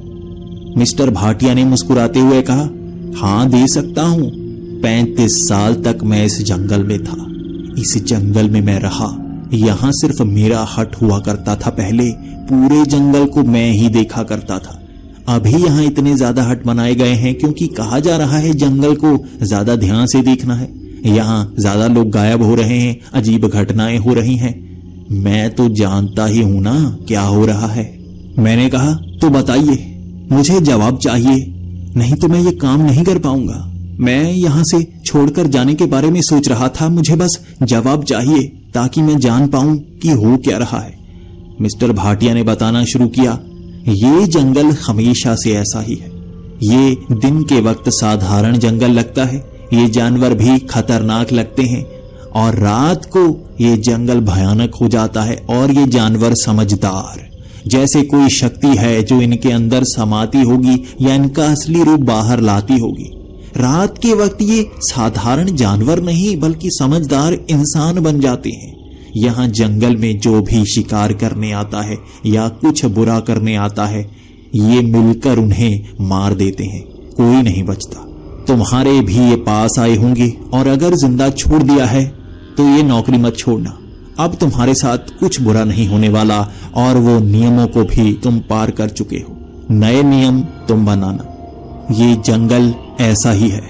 मिस्टर भाटिया ने मुस्कुराते हुए कहा, हाँ दे सकता हूं। 35 साल तक मैं इस जंगल में था। इस जंगल में मैं रहा। यहां सिर्फ मेरा हट हुआ करता था। पहले पूरे जंगल को मैं ही देखा करता था। अभी यहाँ इतने ज्यादा हट बनाए गए हैं क्योंकि कहा जा रहा है जंगल को ज्यादा ध्यान से देखना है। यहाँ ज्यादा लोग गायब हो रहे हैं, अजीब घटनाएं हो रही हैं। मैं तो जानता ही हूं ना क्या हो रहा है। मैंने कहा, तो बताइए, मुझे जवाब चाहिए, नहीं तो मैं ये काम नहीं कर पाऊंगा। मैं यहां से छोड़कर जाने के बारे में सोच रहा था। मुझे बस जवाब चाहिए ताकि मैं जान पाऊं कि हो क्या रहा है। मिस्टर भाटिया ने बताना शुरू किया, ये जंगल हमेशा से ऐसा ही है। ये दिन के वक्त साधारण जंगल लगता है, ये जानवर भी खतरनाक लगते हैं, और रात को ये जंगल भयानक हो जाता है और ये जानवर समझदार, जैसे कोई शक्ति है जो इनके अंदर समाती होगी या इनका असली रूप बाहर लाती होगी। रात के वक्त ये साधारण जानवर नहीं बल्कि समझदार इंसान बन जाते हैं। यहाँ जंगल में जो भी शिकार करने आता है या कुछ बुरा करने आता है, ये मिलकर उन्हें मार देते हैं, कोई नहीं बचता। तुम्हारे भी ये पास आए होंगे और अगर जिंदा छोड़ दिया है तो ये नौकरी मत छोड़ना। अब तुम्हारे साथ कुछ बुरा नहीं होने वाला और वो नियमों को भी तुम पार कर चुके हो। नए नियम तुम बनाना। ये जंगल ऐसा ही है,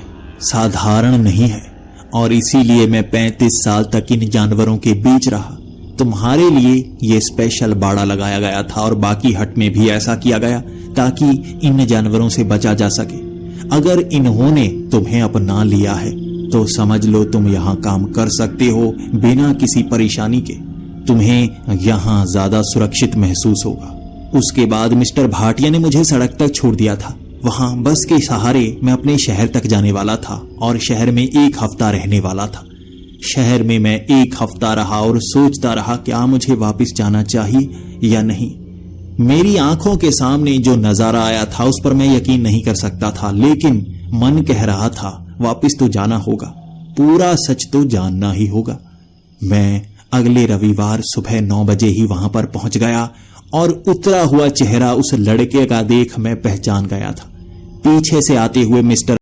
साधारण नहीं है, और इसीलिए मैं 35 साल तक इन जानवरों के बीच रहा। तुम्हारे लिए ये स्पेशल बाड़ा लगाया गया था और बाकी हट में भी ऐसा किया गया ताकि इन जानवरों से बचा जा सके। अगर इन्होंने तुम्हें अपना लिया है तो समझ लो तुम यहाँ काम कर सकते हो बिना किसी परेशानी के। तुम्हें यहाँ ज्यादा सुरक्षित महसूस होगा। उसके बाद मिस्टर भाटिया ने मुझे सड़क तक छोड़ दिया था। वहां बस के सहारे मैं अपने शहर तक जाने वाला था और शहर में 1 हफ्ता रहने वाला था। शहर में मैं 1 हफ्ता रहा और सोचता रहा क्या मुझे वापस जाना चाहिए या नहीं। मेरी आंखों के सामने जो नजारा आया था उस पर मैं यकीन नहीं कर सकता था, लेकिन मन कह रहा था वापस तो जाना होगा, पूरा सच तो जानना ही होगा। मैं अगले रविवार सुबह 9 बजे ही वहां पर पहुंच गया और उतरा हुआ चेहरा उस लड़के का देख मैं पहचान गया था। पीछे से आते हुए मिस्टर